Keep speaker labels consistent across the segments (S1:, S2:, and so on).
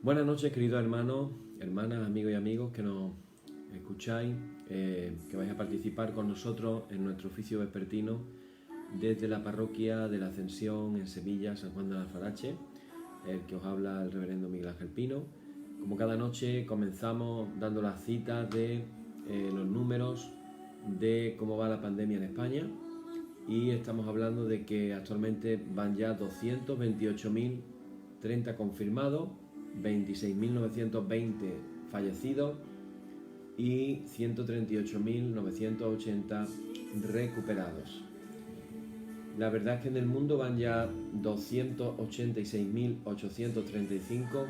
S1: Buenas noches, queridos hermanos, hermanas, amigos y amigos que nos escucháis, que vais a participar con nosotros en nuestro oficio vespertino desde la parroquia de la Ascensión en Sevilla, San Juan de Alfarache, el que os habla el reverendo Miguel Ángel Pino. Como cada noche comenzamos dando las citas de los números de cómo va la pandemia en España, y estamos hablando de que actualmente van ya 228.030 confirmados, 26.920 fallecidos y 138.980 recuperados. La verdad es que en el mundo van ya 286.835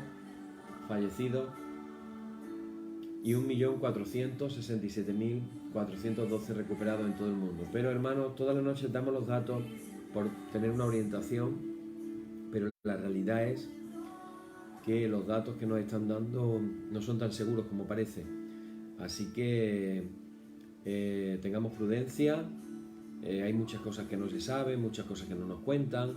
S1: fallecidos y 1.467.412 recuperados en todo el mundo. Pero hermanos, todas las noches damos los datos por tener una orientación, pero la realidad es que los datos que nos están dando no son tan seguros como parece. Así que tengamos prudencia. Hay muchas cosas que no se saben, muchas cosas que no nos cuentan,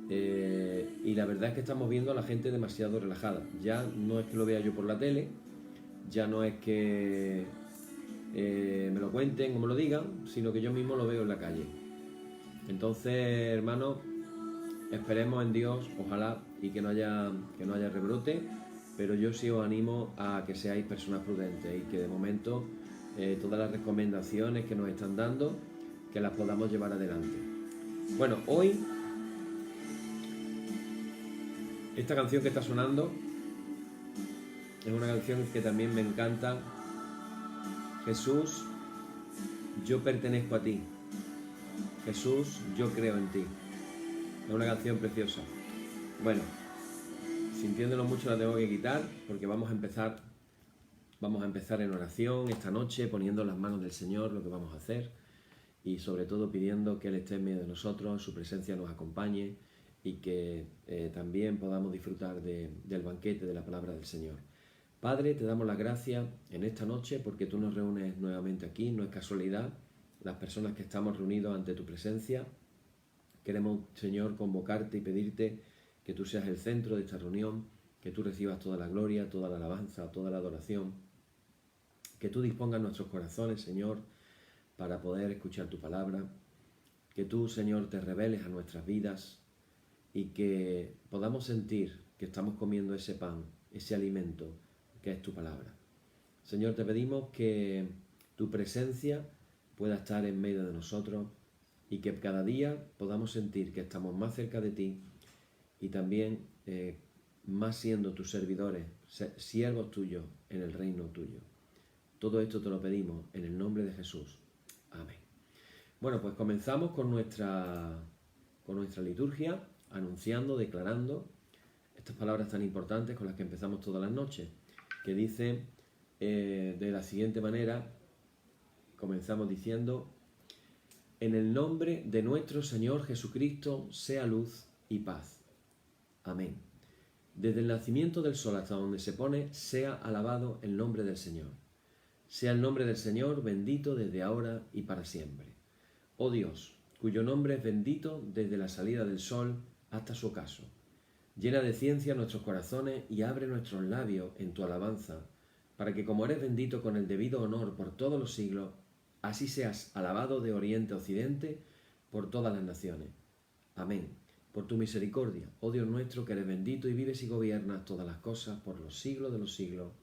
S1: y la verdad es que estamos viendo a la gente demasiado relajada. Ya no es que lo vea yo por la tele, ya no es que me lo cuenten o me lo digan, sino que yo mismo lo veo en la calle. Entonces, hermanos, esperemos en Dios, ojalá, y que no haya rebrote, pero yo sí os animo a que seáis personas prudentes y que de momento todas las recomendaciones que nos están dando, que las podamos llevar adelante. Bueno, hoy esta canción que está sonando es una canción que también me encanta. Jesús, yo pertenezco a ti. Jesús, yo creo en ti. Es una canción preciosa. Bueno, sintiéndolo mucho la tengo que quitar porque vamos a empezar en oración esta noche, poniendo en las manos del Señor lo que vamos a hacer y sobre todo pidiendo que Él esté en medio de nosotros, su presencia nos acompañe y que también podamos disfrutar del banquete de la palabra del Señor. Padre, te damos las gracias en esta noche porque tú nos reúnes nuevamente aquí, no es casualidad, las personas que estamos reunidos ante tu presencia. Queremos, Señor, convocarte y pedirte que tú seas el centro de esta reunión, que tú recibas toda la gloria, toda la alabanza, toda la adoración, que tú dispongas nuestros corazones, Señor, para poder escuchar tu palabra, que tú, Señor, te reveles a nuestras vidas y que podamos sentir que estamos comiendo ese pan, ese alimento que es tu palabra. Señor, te pedimos que tu presencia pueda estar en medio de nosotros y que cada día podamos sentir que estamos más cerca de ti y también más siendo tus servidores, siervos tuyos en el reino tuyo. Todo esto te lo pedimos en el nombre de Jesús. Amén. Bueno, pues comenzamos con nuestra liturgia, anunciando, declarando estas palabras tan importantes con las que empezamos todas las noches, que dice de la siguiente manera, comenzamos diciendo: en el nombre de nuestro Señor Jesucristo sea luz y paz. Amén. Desde el nacimiento del sol hasta donde se pone, sea alabado el nombre del Señor. Sea el nombre del Señor bendito desde ahora y para siempre. Oh Dios, cuyo nombre es bendito desde la salida del sol hasta su ocaso. Llena de ciencia nuestros corazones y abre nuestros labios en tu alabanza, para que como eres bendito con el debido honor por todos los siglos, así seas alabado de oriente a occidente por todas las naciones. Amén. Por tu misericordia, oh Dios nuestro, que eres bendito y vives y gobiernas todas las cosas por los siglos de los siglos.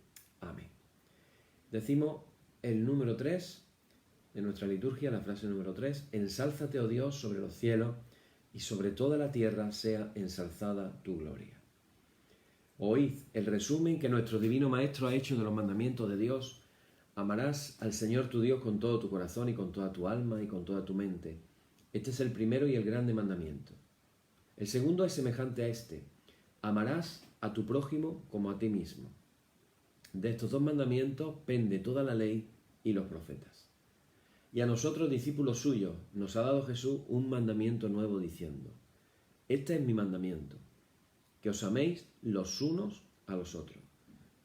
S1: Amén. Decimos el número 3 de nuestra liturgia, la frase número 3, ensálzate, oh Dios, sobre los cielos, y sobre toda la tierra sea ensalzada tu gloria. Oíd el resumen que nuestro divino Maestro ha hecho de los mandamientos de Dios. Amarás al Señor tu Dios con todo tu corazón y con toda tu alma y con toda tu mente. Este es el primero y el grande mandamiento. El segundo es semejante a este: amarás a tu prójimo como a ti mismo. De estos dos mandamientos pende toda la ley y los profetas. Y a nosotros, discípulos suyos, nos ha dado Jesús un mandamiento nuevo diciendo: este es mi mandamiento, que os améis los unos a los otros,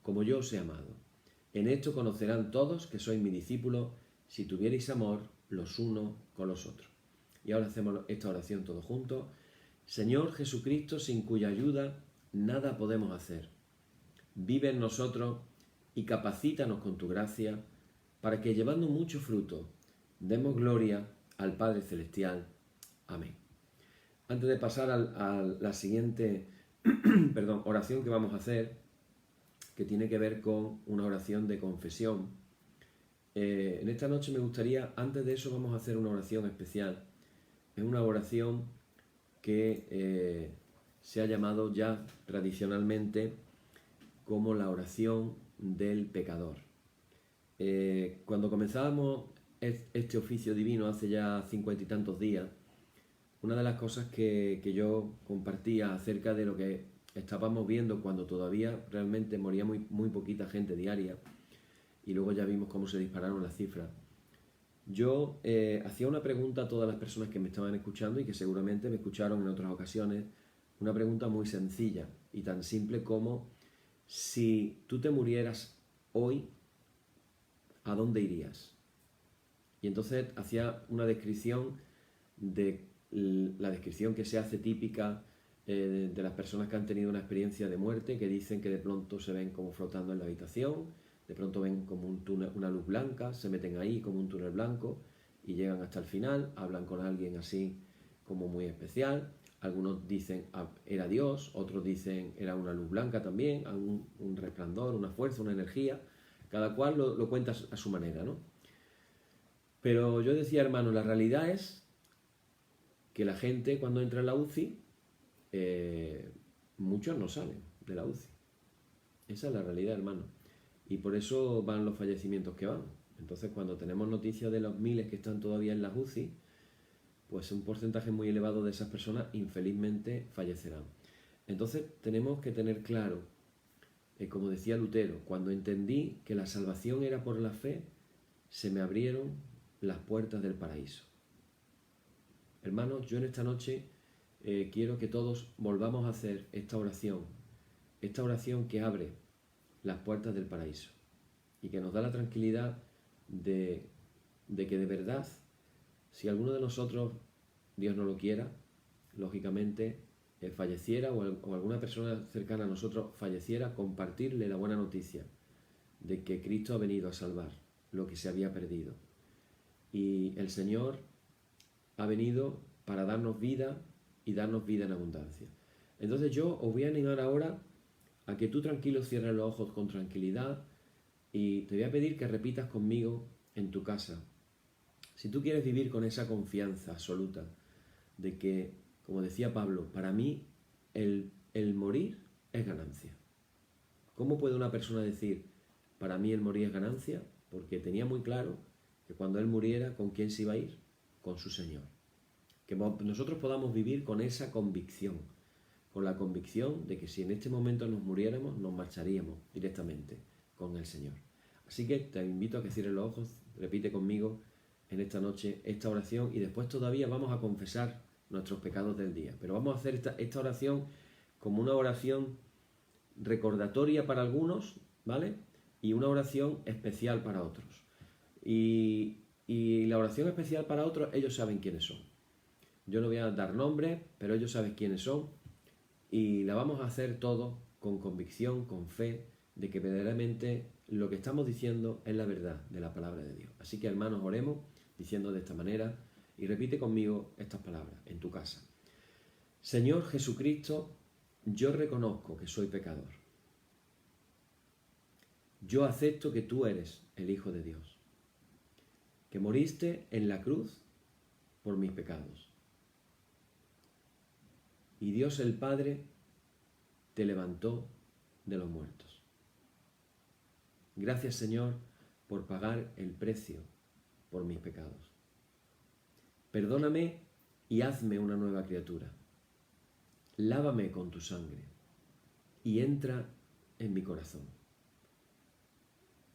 S1: como yo os he amado. En esto conocerán todos que sois mis discípulos, si tuvierais amor los unos con los otros. Y ahora hacemos esta oración todos juntos. Señor Jesucristo, sin cuya ayuda nada podemos hacer. Vive en nosotros y capacítanos con tu gracia para que llevando mucho fruto demos gloria al Padre Celestial. Amén. Antes de pasar a la siguiente oración que vamos a hacer, que tiene que ver con una oración de confesión, en esta noche me gustaría, antes de eso vamos a hacer una oración especial. Es una oración que se ha llamado ya tradicionalmente como la oración del pecador. Cuando comenzábamos este oficio divino hace ya 50 y tantos días, una de las cosas que yo compartía acerca de lo que estábamos viendo cuando todavía realmente moría muy poquita gente diaria, y luego ya vimos cómo se dispararon las cifras, yo hacía una pregunta a todas las personas que me estaban escuchando y que seguramente me escucharon en otras ocasiones, una pregunta muy sencilla y tan simple como: si tú te murieras hoy, ¿a dónde irías? Y entonces hacía una descripción de la descripción que se hace típica de las personas que han tenido una experiencia de muerte, que dicen que de pronto se ven como flotando en la habitación, de pronto ven como un túnel, una luz blanca, se meten ahí como un túnel blanco y llegan hasta el final, hablan con alguien así como muy especial. Algunos dicen era Dios, otros dicen era una luz blanca también, un resplandor, una fuerza, una energía. Cada cual lo cuenta a su manera, ¿no? Pero yo decía, hermano, la realidad es que la gente cuando entra en la UCI, muchos no salen de la UCI. Esa es la realidad, hermano. Y por eso van los fallecimientos que van. Entonces, cuando tenemos noticias de los miles que están todavía en las UCI, pues un porcentaje muy elevado de esas personas infelizmente fallecerán. Entonces, tenemos que tener claro, como decía Lutero, cuando entendí que la salvación era por la fe, se me abrieron las puertas del paraíso. Hermanos, yo en esta noche quiero que todos volvamos a hacer esta oración que abre las puertas del paraíso y que nos da la tranquilidad de que de verdad, si alguno de nosotros, Dios no lo quiera, lógicamente falleciera o alguna persona cercana a nosotros falleciera, compartirle la buena noticia de que Cristo ha venido a salvar lo que se había perdido. Y el Señor ha venido para darnos vida y darnos vida en abundancia. Entonces yo os voy a animar ahora a que tú tranquilo cierres los ojos con tranquilidad y te voy a pedir que repitas conmigo en tu casa. Si tú quieres vivir con esa confianza absoluta de que, como decía Pablo, para mí el morir es ganancia. ¿Cómo puede una persona decir, para mí el morir es ganancia? Porque tenía muy claro que cuando él muriera, ¿con quién se iba a ir? Con su Señor. Que nosotros podamos vivir con esa convicción, con la convicción de que si en este momento nos muriéramos, nos marcharíamos directamente con el Señor. Así que te invito a que cierres los ojos, repite conmigo en esta noche esta oración y después todavía vamos a confesar nuestros pecados del día. Pero vamos a hacer esta oración como una oración recordatoria para algunos, ¿vale? Y una oración especial para otros. Y la oración especial para otros, ellos saben quiénes son. Yo no voy a dar nombres, pero ellos saben quiénes son. Y la vamos a hacer todo con convicción, con fe, de que verdaderamente lo que estamos diciendo es la verdad de la palabra de Dios. Así que, hermanos, oremos diciendo de esta manera y repite conmigo estas palabras en tu casa. Señor Jesucristo, yo reconozco que soy pecador. Yo acepto que tú eres el Hijo de Dios, que moriste en la cruz por mis pecados. Y Dios el Padre te levantó de los muertos. Gracias, Señor, por pagar el precio por mis pecados. Perdóname y hazme una nueva criatura. Lávame con tu sangre y entra en mi corazón.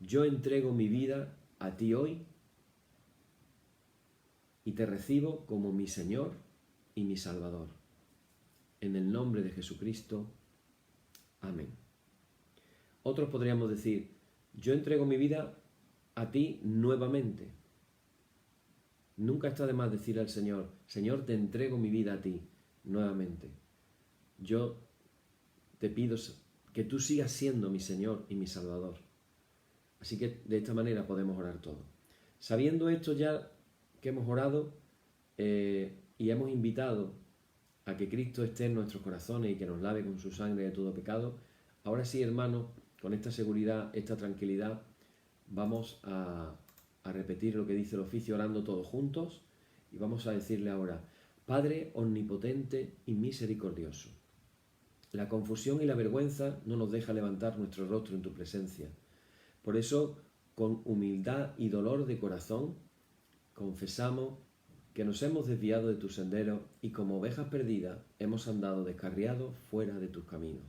S1: Yo entrego mi vida a ti hoy y te recibo como mi Señor y mi Salvador. En el nombre de Jesucristo. Amén. Otros podríamos decir, yo entrego mi vida a ti nuevamente. Nunca está de más decir al Señor, Señor, te entrego mi vida a ti nuevamente. Yo te pido que tú sigas siendo mi Señor y mi Salvador. Así que de esta manera podemos orar todos. Sabiendo esto ya que hemos orado y hemos invitado a que Cristo esté en nuestros corazones y que nos lave con su sangre de todo pecado, ahora sí, hermanos, con esta seguridad, esta tranquilidad, vamos a repetir lo que dice el oficio orando todos juntos y vamos a decirle ahora: Padre omnipotente y misericordioso, la confusión y la vergüenza no nos deja levantar nuestro rostro en tu presencia. Por eso, con humildad y dolor de corazón, confesamos que nos hemos desviado de tu sendero y como ovejas perdidas hemos andado descarriados fuera de tus caminos.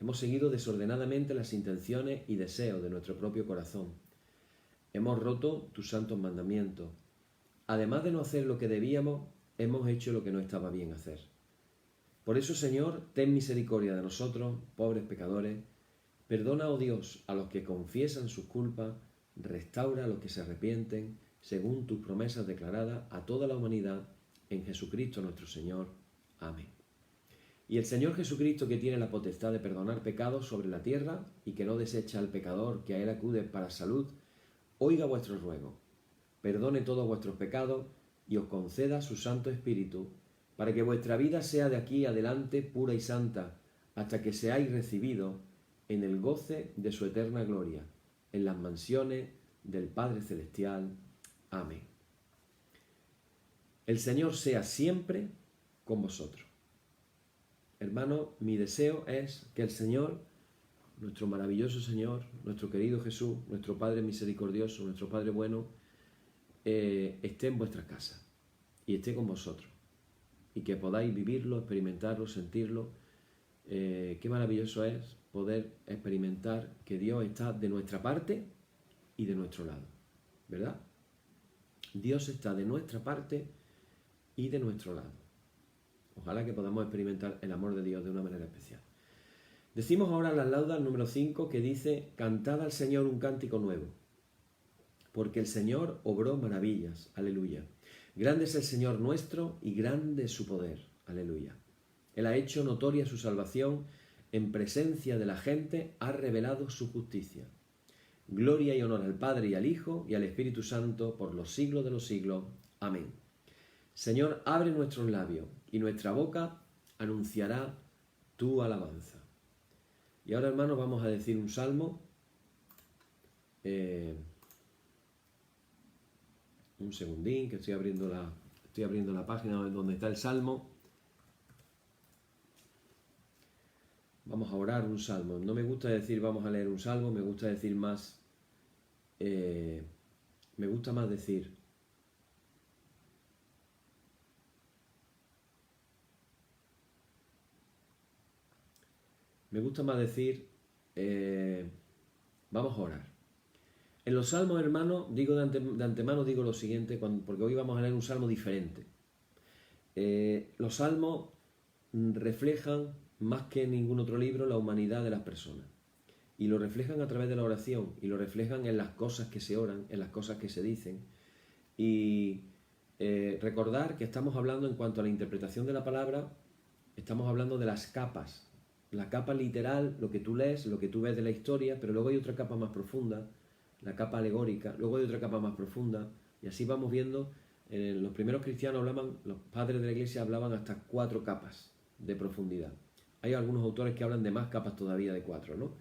S1: Hemos seguido desordenadamente las intenciones y deseos de nuestro propio corazón. Hemos roto tus santos mandamientos. Además de no hacer lo que debíamos, hemos hecho lo que no estaba bien hacer. Por eso, Señor, ten misericordia de nosotros, pobres pecadores. Perdona, oh Dios, a los que confiesan sus culpas, restaura a los que se arrepienten, según tus promesas declaradas a toda la humanidad, en Jesucristo nuestro Señor. Amén. Y el Señor Jesucristo, que tiene la potestad de perdonar pecados sobre la tierra y que no desecha al pecador que a él acude para salud, oiga vuestros ruegos, perdone todos vuestros pecados y os conceda su Santo Espíritu, para que vuestra vida sea de aquí adelante pura y santa, hasta que seáis recibidos en el goce de su eterna gloria, en las mansiones del Padre Celestial. Amén. El Señor sea siempre con vosotros. Hermano, mi deseo es que el Señor, nuestro maravilloso Señor, nuestro querido Jesús, nuestro Padre misericordioso, nuestro Padre bueno, esté en vuestra casa y esté con vosotros. Y que podáis vivirlo, experimentarlo, sentirlo. Qué maravilloso es poder experimentar que Dios está de nuestra parte y de nuestro lado, ¿verdad? Dios está de nuestra parte y de nuestro lado. Ojalá que podamos experimentar el amor de Dios de una manera especial. Decimos ahora la lauda número 5, que dice: cantad al Señor un cántico nuevo, porque el Señor obró maravillas. Aleluya. Grande es el Señor nuestro y grande es su poder. Aleluya. Él ha hecho notoria su salvación, en presencia de la gente ha revelado su justicia. Gloria y honor al Padre y al Hijo y al Espíritu Santo por los siglos de los siglos. Amén. Señor, abre nuestros labios y nuestra boca anunciará tu alabanza. Y ahora, hermanos, vamos a decir un salmo. Un segundín, que estoy abriendo la página donde está el salmo. Vamos a orar un salmo. No me gusta decir vamos a leer un salmo, me gusta decir más. Me gusta más decir. Vamos a orar. En los salmos, hermanos, digo de antemano digo lo siguiente, porque hoy vamos a leer un salmo diferente. Los salmos reflejan, más que en ningún otro libro, la humanidad de las personas. Y lo reflejan a través de la oración, y lo reflejan en las cosas que se oran, en las cosas que se dicen. Y recordar que estamos hablando, en cuanto a la interpretación de la palabra, estamos hablando de las capas. La capa literal, lo que tú lees, lo que tú ves de la historia, pero luego hay otra capa más profunda, la capa alegórica, luego hay otra capa más profunda, y así vamos viendo. Los primeros cristianos los padres de la iglesia hablaban hasta 4 capas de profundidad. Hay algunos autores que hablan de más capas todavía de 4, ¿no?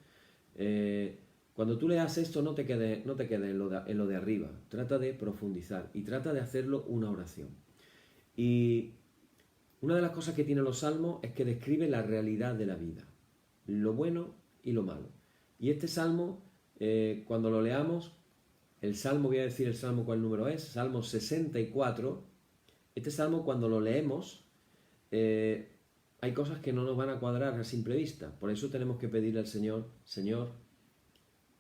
S1: Cuando tú leas esto, no te quedes en lo de arriba, trata de profundizar y trata de hacerlo una oración. Y una de las cosas que tienen los salmos es que describe la realidad de la vida, lo bueno y lo malo. Y este salmo, cuando lo leamos, el salmo, voy a decir el salmo cuál número es, Salmo 64, este salmo cuando lo leemos, hay cosas que no nos van a cuadrar a simple vista. Por eso tenemos que pedirle al Señor: Señor,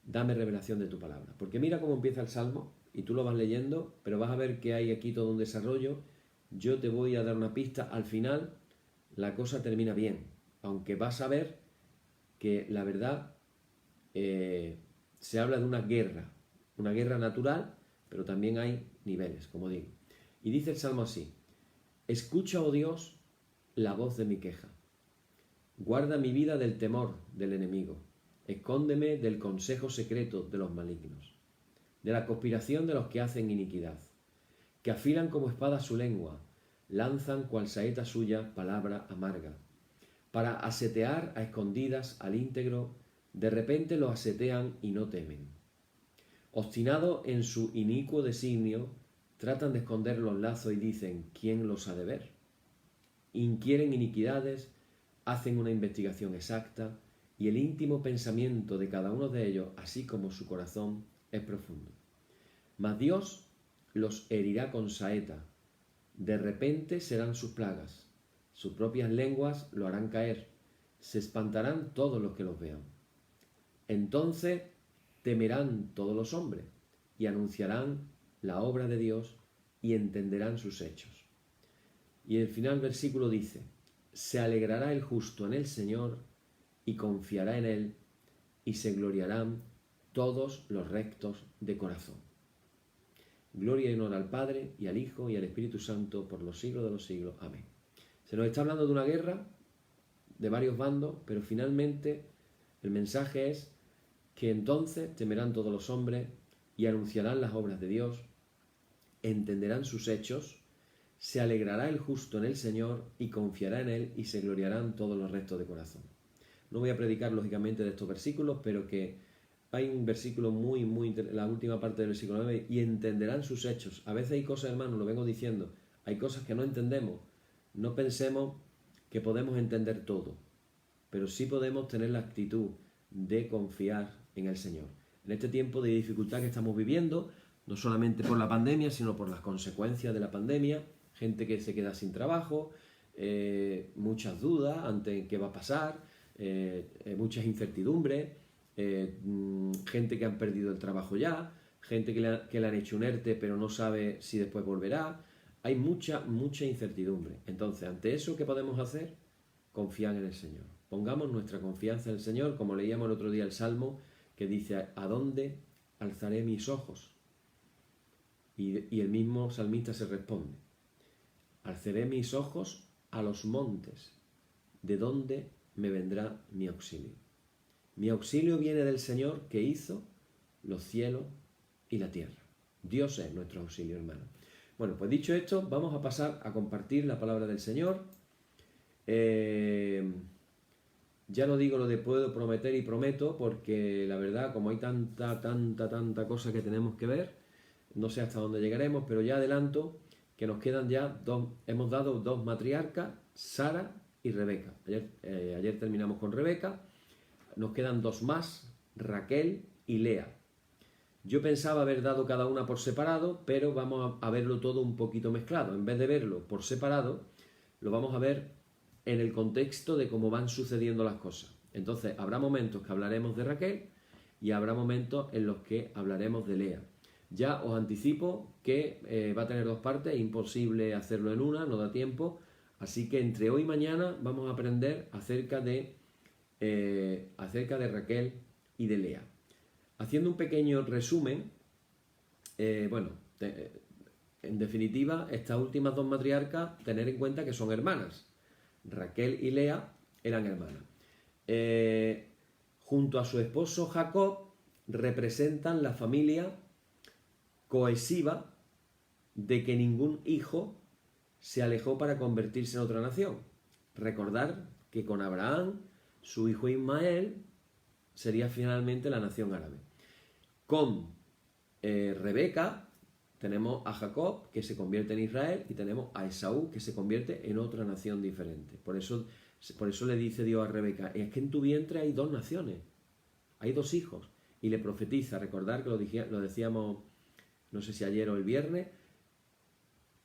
S1: dame revelación de tu palabra. Porque mira cómo empieza el salmo, y tú lo vas leyendo, pero vas a ver que hay aquí todo un desarrollo. Yo te voy a dar una pista. Al final, la cosa termina bien, aunque vas a ver que la verdad se habla de una guerra natural, pero también hay niveles, como digo. Y dice el salmo así: escucha, oh Dios, la voz de mi queja. Guarda mi vida del temor del enemigo. Escóndeme del consejo secreto de los malignos, de la conspiración de los que hacen iniquidad, que afilan como espada su lengua, lanzan cual saeta suya palabra amarga, para asetear a escondidas al íntegro, de repente lo asetean y no temen. Obstinados en su inicuo designio, tratan de esconder los lazos y dicen, ¿quién los ha de ver? Inquieren iniquidades, hacen una investigación exacta, y el íntimo pensamiento de cada uno de ellos, así como su corazón, es profundo. Mas Dios los herirá con saeta, de repente serán sus plagas, sus propias lenguas lo harán caer, se espantarán todos los que los vean. Entonces temerán todos los hombres y anunciarán la obra de Dios y entenderán sus hechos. Y el final versículo dice, se alegrará el justo en el Señor y confiará en Él y se gloriarán todos los rectos de corazón. Gloria y honor al Padre y al Hijo y al Espíritu Santo por los siglos de los siglos. Amén. Se nos está hablando de una guerra de varios bandos, pero finalmente el mensaje es que entonces temerán todos los hombres y anunciarán las obras de Dios, entenderán sus hechos, se alegrará el justo en el Señor y confiará en Él y se gloriarán todos los restos de corazón. No voy a predicar lógicamente de estos versículos, pero que hay un versículo muy la última parte del versículo 9, y entenderán sus hechos. A veces hay cosas, hermanos, lo vengo diciendo, hay cosas que no entendemos. No pensemos que podemos entender todo, pero sí podemos tener la actitud de confiar en el Señor. En este tiempo de dificultad que estamos viviendo, no solamente por la pandemia, sino por las consecuencias de la pandemia, gente que se queda sin trabajo, muchas dudas ante qué va a pasar, muchas incertidumbres, gente que han perdido el trabajo ya, gente que le han hecho un ERTE pero no sabe si después volverá. Hay mucha incertidumbre. Entonces, ante eso, ¿qué podemos hacer? Confiar en el Señor. Pongamos nuestra confianza en el Señor, como leíamos el otro día el Salmo, que dice, ¿a dónde alzaré mis ojos? Y el mismo salmista se responde, alzaré mis ojos a los montes, ¿de dónde me vendrá mi auxilio? Mi auxilio viene del Señor que hizo los cielos y la tierra. Dios es nuestro auxilio, hermano. Bueno, pues dicho esto, vamos a pasar a compartir la palabra del Señor. Ya no digo lo de puedo prometer y prometo, porque la verdad, como hay tanta cosa que tenemos que ver, no sé hasta dónde llegaremos, pero ya adelanto que nos quedan ya hemos dado dos matriarcas, Sara y Rebeca. Ayer terminamos con Rebeca, nos quedan dos más, Raquel y Lea. Yo pensaba haber dado cada una por separado, pero vamos a verlo todo un poquito mezclado. En vez de verlo por separado, lo vamos a ver en el contexto de cómo van sucediendo las cosas. Entonces, habrá momentos que hablaremos de Raquel y habrá momentos en los que hablaremos de Lea. Ya os anticipo que va a tener dos partes, es imposible hacerlo en una, no da tiempo. Así que entre hoy y mañana vamos a aprender acerca de Raquel y de Lea. Haciendo un pequeño resumen, en definitiva, estas últimas dos matriarcas, tener en cuenta que son hermanas. Raquel y Lea eran hermanas. Junto a su esposo Jacob, representan la familia cohesiva de que ningún hijo se alejó para convertirse en otra nación. Recordar que con Abraham, su hijo Ismael, sería finalmente la nación árabe. Con Rebeca tenemos a Jacob, que se convierte en Israel, y tenemos a Esaú, que se convierte en otra nación diferente. Por eso le dice Dios a Rebeca, es que en tu vientre hay dos naciones, hay dos hijos. Y le profetiza, recordar que lo decíamos, no sé si ayer o el viernes,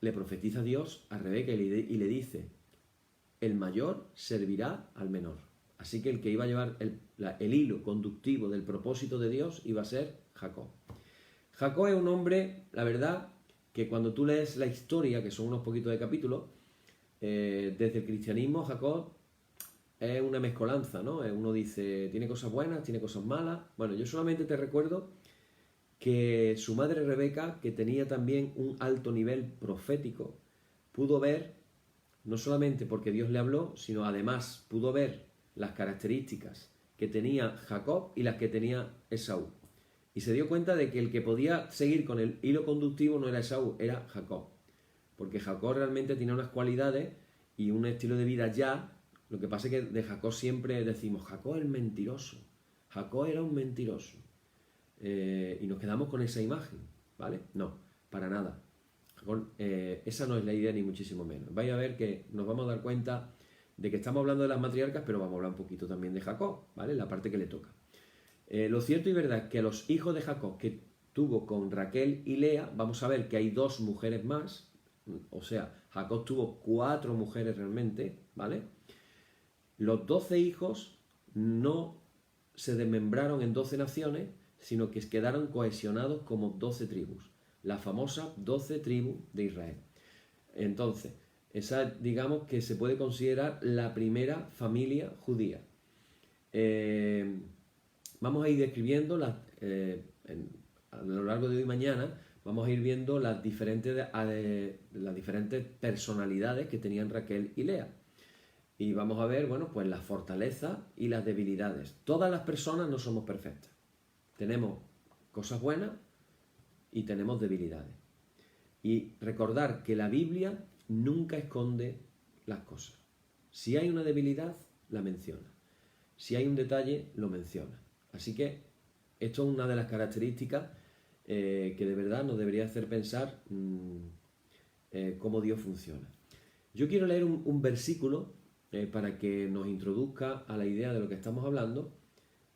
S1: le profetiza Dios a Rebeca y le dice, el mayor servirá al menor. Así que el que iba a llevar el hilo conductivo del propósito de Dios iba a ser Jacob. Jacob es un hombre, la verdad, que cuando tú lees la historia, que son unos poquitos de capítulos, desde el cristianismo, Jacob es una mezcolanza, ¿no? Uno dice, tiene cosas buenas, tiene cosas malas. Bueno, yo solamente te recuerdo que su madre Rebeca, que tenía también un alto nivel profético, pudo ver, no solamente porque Dios le habló, sino además pudo ver las características que tenía Jacob y las que tenía Esaú. Y se dio cuenta de que el que podía seguir con el hilo conductivo no era Esaú, era Jacob. Porque Jacob realmente tenía unas cualidades y un estilo de vida ya. Lo que pasa es que de Jacob siempre decimos, Jacob es mentiroso. Jacob era un mentiroso. Y nos quedamos con esa imagen, ¿vale? No, para nada. Esa no es la idea ni muchísimo menos. Vais a ver que nos vamos a dar cuenta de que estamos hablando de las matriarcas, pero vamos a hablar un poquito también de Jacob, ¿vale? La parte que le toca. Lo cierto y verdad es que los hijos de Jacob que tuvo con Raquel y Lea, vamos a ver que hay 2 mujeres más, o sea, Jacob tuvo 4 mujeres realmente, ¿vale? Los 12 hijos no se desmembraron en 12 naciones, sino que quedaron cohesionados como 12 tribus, la famosa 12 tribus de Israel. Entonces, esa digamos que se puede considerar la primera familia judía. Vamos a ir describiendo a lo largo de hoy y mañana, vamos a ir viendo las diferentes personalidades que tenían Raquel y Lea. Y vamos a ver, bueno, pues las fortalezas y las debilidades. Todas las personas no somos perfectas. Tenemos cosas buenas y tenemos debilidades. Y recordar que la Biblia nunca esconde las cosas. Si hay una debilidad, la menciona. Si hay un detalle, lo menciona. Así que esto es una de las características que de verdad nos debería hacer pensar cómo Dios funciona. Yo quiero leer un versículo para que nos introduzca a la idea de lo que estamos hablando,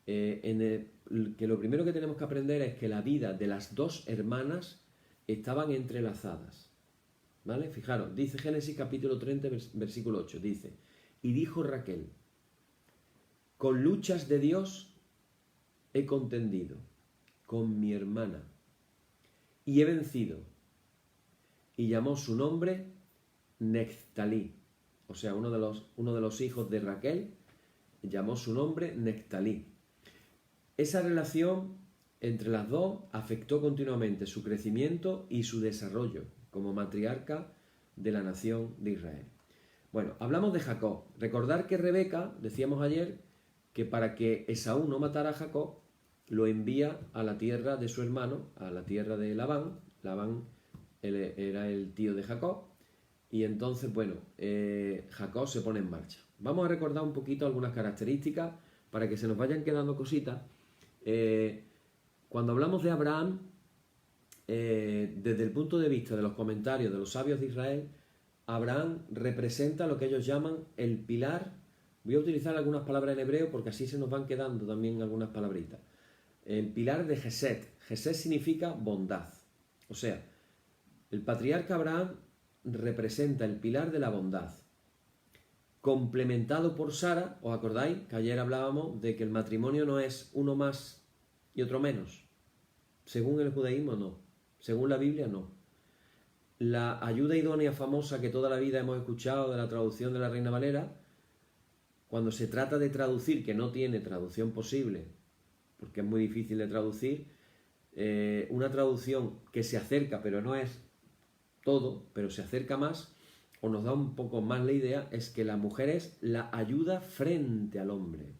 S1: que lo primero que tenemos que aprender es que la vida de las 2 hermanas estaban entrelazadas. ¿Vale? Fijaros, dice Génesis capítulo 30, versículo 8, dice, y dijo Raquel, con luchas de Dios he contendido con mi hermana y he vencido. Y llamó su nombre Neftalí. O sea, uno de los hijos de Raquel llamó su nombre Neftalí. Esa relación entre las dos afectó continuamente su crecimiento y su desarrollo como matriarca de la nación de Israel. Bueno, hablamos de Jacob. Recordar que Rebeca, decíamos ayer, que para que Esaú no matara a Jacob, lo envía a la tierra de su hermano, a la tierra de Labán. Labán era el tío de Jacob. Y entonces, bueno, Jacob se pone en marcha. Vamos a recordar un poquito algunas características para que se nos vayan quedando cositas. Cuando hablamos de Abraham, desde el punto de vista de los comentarios de los sabios de Israel, Abraham representa lo que ellos llaman el pilar. Voy a utilizar algunas palabras en hebreo porque así se nos van quedando también algunas palabritas. El pilar de Gesed. Gesed significa bondad. O sea, el patriarca Abraham representa el pilar de la bondad, complementado por Sara. ¿Os acordáis que ayer hablábamos de que el matrimonio no es uno más y otro menos? Según el judaísmo no, según la Biblia no. La ayuda idónea famosa que toda la vida hemos escuchado de la traducción de la Reina Valera, cuando se trata de traducir, que no tiene traducción posible, porque es muy difícil de traducir, una traducción que se acerca, pero no es todo, pero se acerca más, o nos da un poco más la idea, es que la mujer es la ayuda frente al hombre.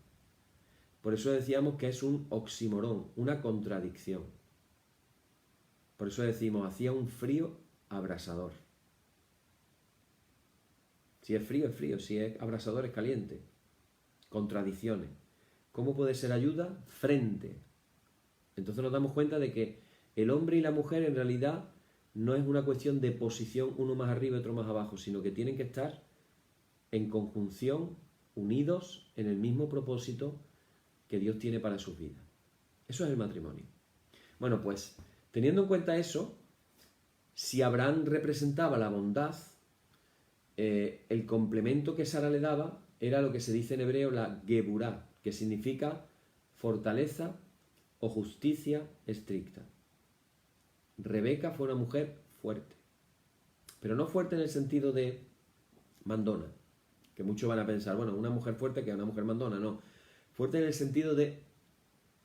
S1: Por eso decíamos que es un oxímoron, una contradicción. Por eso decimos, hacía un frío abrasador. Si es frío, es frío. Si es abrasador, es caliente. Contradicciones. ¿Cómo puede ser ayuda? Frente. Entonces nos damos cuenta de que el hombre y la mujer en realidad no es una cuestión de posición, uno más arriba y otro más abajo, sino que tienen que estar en conjunción, unidos en el mismo propósito que Dios tiene para sus vidas. Eso es el matrimonio. Bueno, pues, teniendo en cuenta eso, si Abraham representaba la bondad, el complemento que Sara le daba era lo que se dice en hebreo la geburá, que significa fortaleza o justicia estricta. Rebeca fue una mujer fuerte, pero no fuerte en el sentido de mandona, que muchos van a pensar, bueno, una mujer fuerte que una mujer mandona, no. Fuerte en el sentido de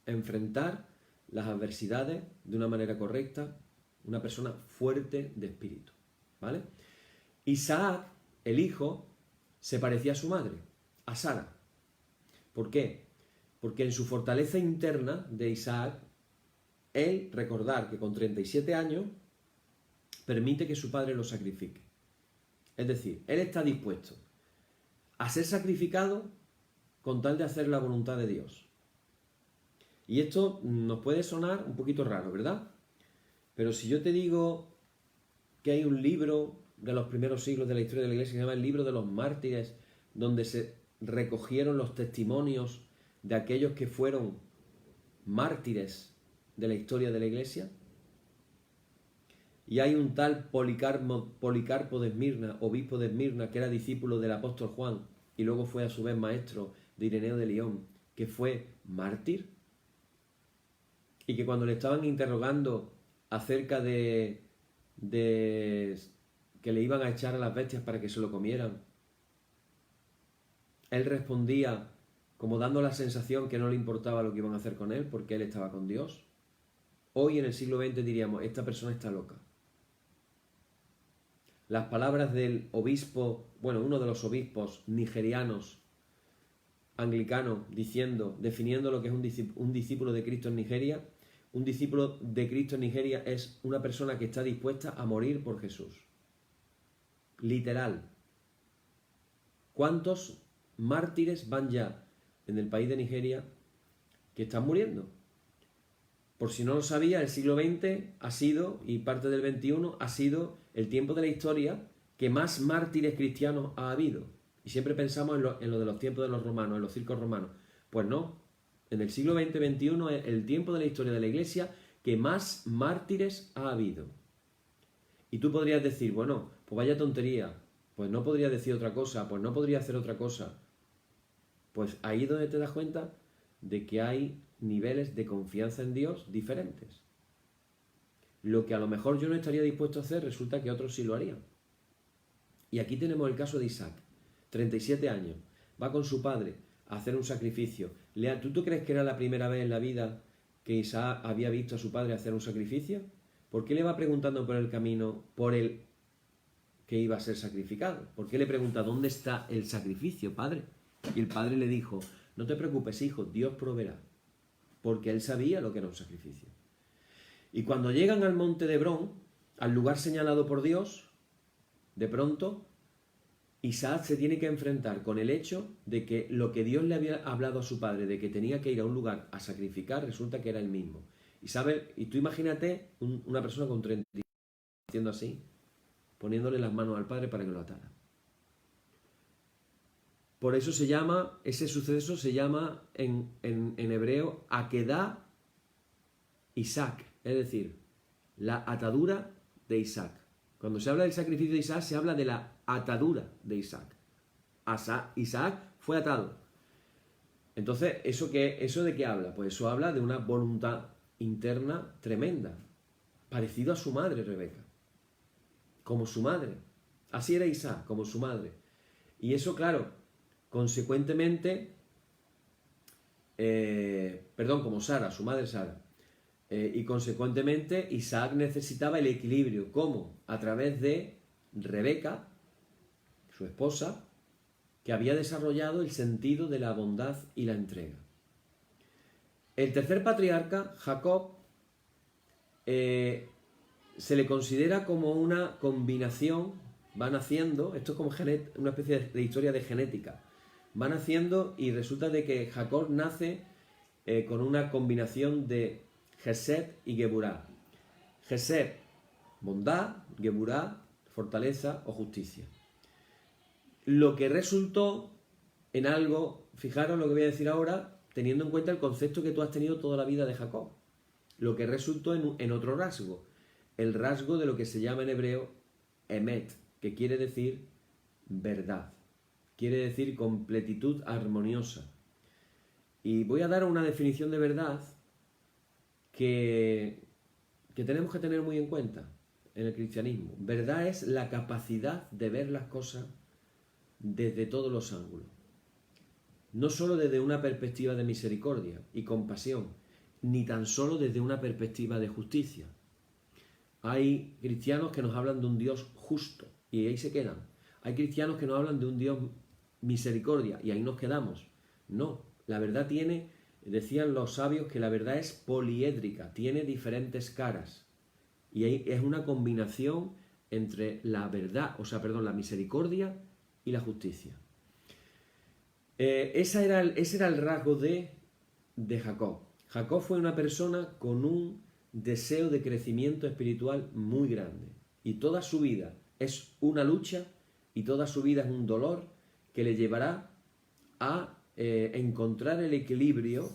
S1: enfrentar las adversidades de una manera correcta, una persona fuerte de espíritu, ¿vale? Isaac, el hijo, se parecía a su madre, a Sara. ¿Por qué? Porque en su fortaleza interna de Isaac, él, recordar que con 37 años, permite que su padre lo sacrifique. Es decir, él está dispuesto a ser sacrificado con tal de hacer la voluntad de Dios. Y esto nos puede sonar un poquito raro, ¿verdad? Pero si yo te digo que hay un libro de los primeros siglos de la historia de la Iglesia que se llama el Libro de los Mártires, donde se recogieron los testimonios de aquellos que fueron mártires de la historia de la Iglesia, y hay un tal Policarpo de Esmirna, obispo de Esmirna, que era discípulo del apóstol Juan y luego fue a su vez maestro de Ireneo de León, que fue mártir, y que cuando le estaban interrogando acerca de que le iban a echar a las bestias para que se lo comieran, él respondía como dando la sensación que no le importaba lo que iban a hacer con él porque él estaba con Dios. Hoy en el siglo XX diríamos, esta persona está loca. Las palabras del obispo, uno de los obispos nigerianos, anglicano, definiendo lo que es un discípulo de Cristo en Nigeria. Un discípulo de Cristo en Nigeria es una persona que está dispuesta a morir por Jesús. Literal. ¿Cuántos mártires van ya en el país de Nigeria que están muriendo? Por si no lo sabía, el siglo XX ha sido, y parte del XXI, ha sido el tiempo de la historia que más mártires cristianos ha habido. Y siempre pensamos en lo de los tiempos de los romanos, en los circos romanos. Pues no. En el siglo XX-XXI es el tiempo de la historia de la Iglesia que más mártires ha habido. Y tú podrías decir, pues vaya tontería, pues no podría decir otra cosa, pues no podría hacer otra cosa. Pues ahí es donde te das cuenta de que hay niveles de confianza en Dios diferentes. Lo que a lo mejor yo no estaría dispuesto a hacer, resulta que otros sí lo harían. Y aquí tenemos el caso de Isaac, 37 años, va con su padre a hacer un sacrificio. ¿Tú crees que era la primera vez en la vida que Isaac había visto a su padre hacer un sacrificio? ¿Por qué le va preguntando por el camino por el que iba a ser sacrificado? ¿Por qué le pregunta, ¿dónde está el sacrificio, padre? Y el padre le dijo, no te preocupes, hijo, Dios proveerá. Porque él sabía lo que era un sacrificio. Y cuando llegan al monte de Hebrón, al lugar señalado por Dios, de pronto Isaac se tiene que enfrentar con el hecho de que lo que Dios le había hablado a su padre, de que tenía que ir a un lugar a sacrificar, resulta que era el mismo. Y tú imagínate una persona con 30 haciendo así, poniéndole las manos al padre para que lo atara. Por eso ese suceso se llama en hebreo Akedah Isaac, es decir, la atadura de Isaac. Cuando se habla del sacrificio de Isaac, se habla de la atadura de Isaac. Isaac fue atado. Entonces, ¿eso de qué habla? Pues eso habla de una voluntad interna tremenda, parecido a su madre, Rebeca, como su madre. Así era Isaac, como su madre. Y eso, claro, consecuentemente, como Sara, su madre Sara. Y consecuentemente Isaac necesitaba el equilibrio. ¿Cómo? A través de Rebeca, su esposa, que había desarrollado el sentido de la bondad y la entrega. El tercer patriarca, Jacob, se le considera como una combinación, van haciendo, esto es como una especie de historia de genética, van haciendo y resulta de que Jacob nace con una combinación de Gesed y Geburah. Gesed, bondad, Geburah, fortaleza o justicia. Lo que resultó en algo, fijaros lo que voy a decir ahora, teniendo en cuenta el concepto que tú has tenido toda la vida de Jacob. Lo que resultó en otro rasgo, el rasgo de lo que se llama en hebreo Emet, que quiere decir verdad, quiere decir completitud armoniosa. Y voy a dar una definición de verdad que tenemos que tener muy en cuenta en el cristianismo. Verdad es la capacidad de ver las cosas desde todos los ángulos. No solo desde una perspectiva de misericordia y compasión, ni tan solo desde una perspectiva de justicia. Hay cristianos que nos hablan de un Dios justo y ahí se quedan. Hay cristianos que nos hablan de un Dios misericordia y ahí nos quedamos. No, La verdad tiene, decían los sabios que la verdad es poliédrica, tiene diferentes caras. Y es una combinación entre la verdad, la misericordia y la justicia. Ese era el rasgo de Jacob. Jacob fue una persona con un deseo de crecimiento espiritual muy grande. Y toda su vida es una lucha y toda su vida es un dolor que le llevará a encontrar el equilibrio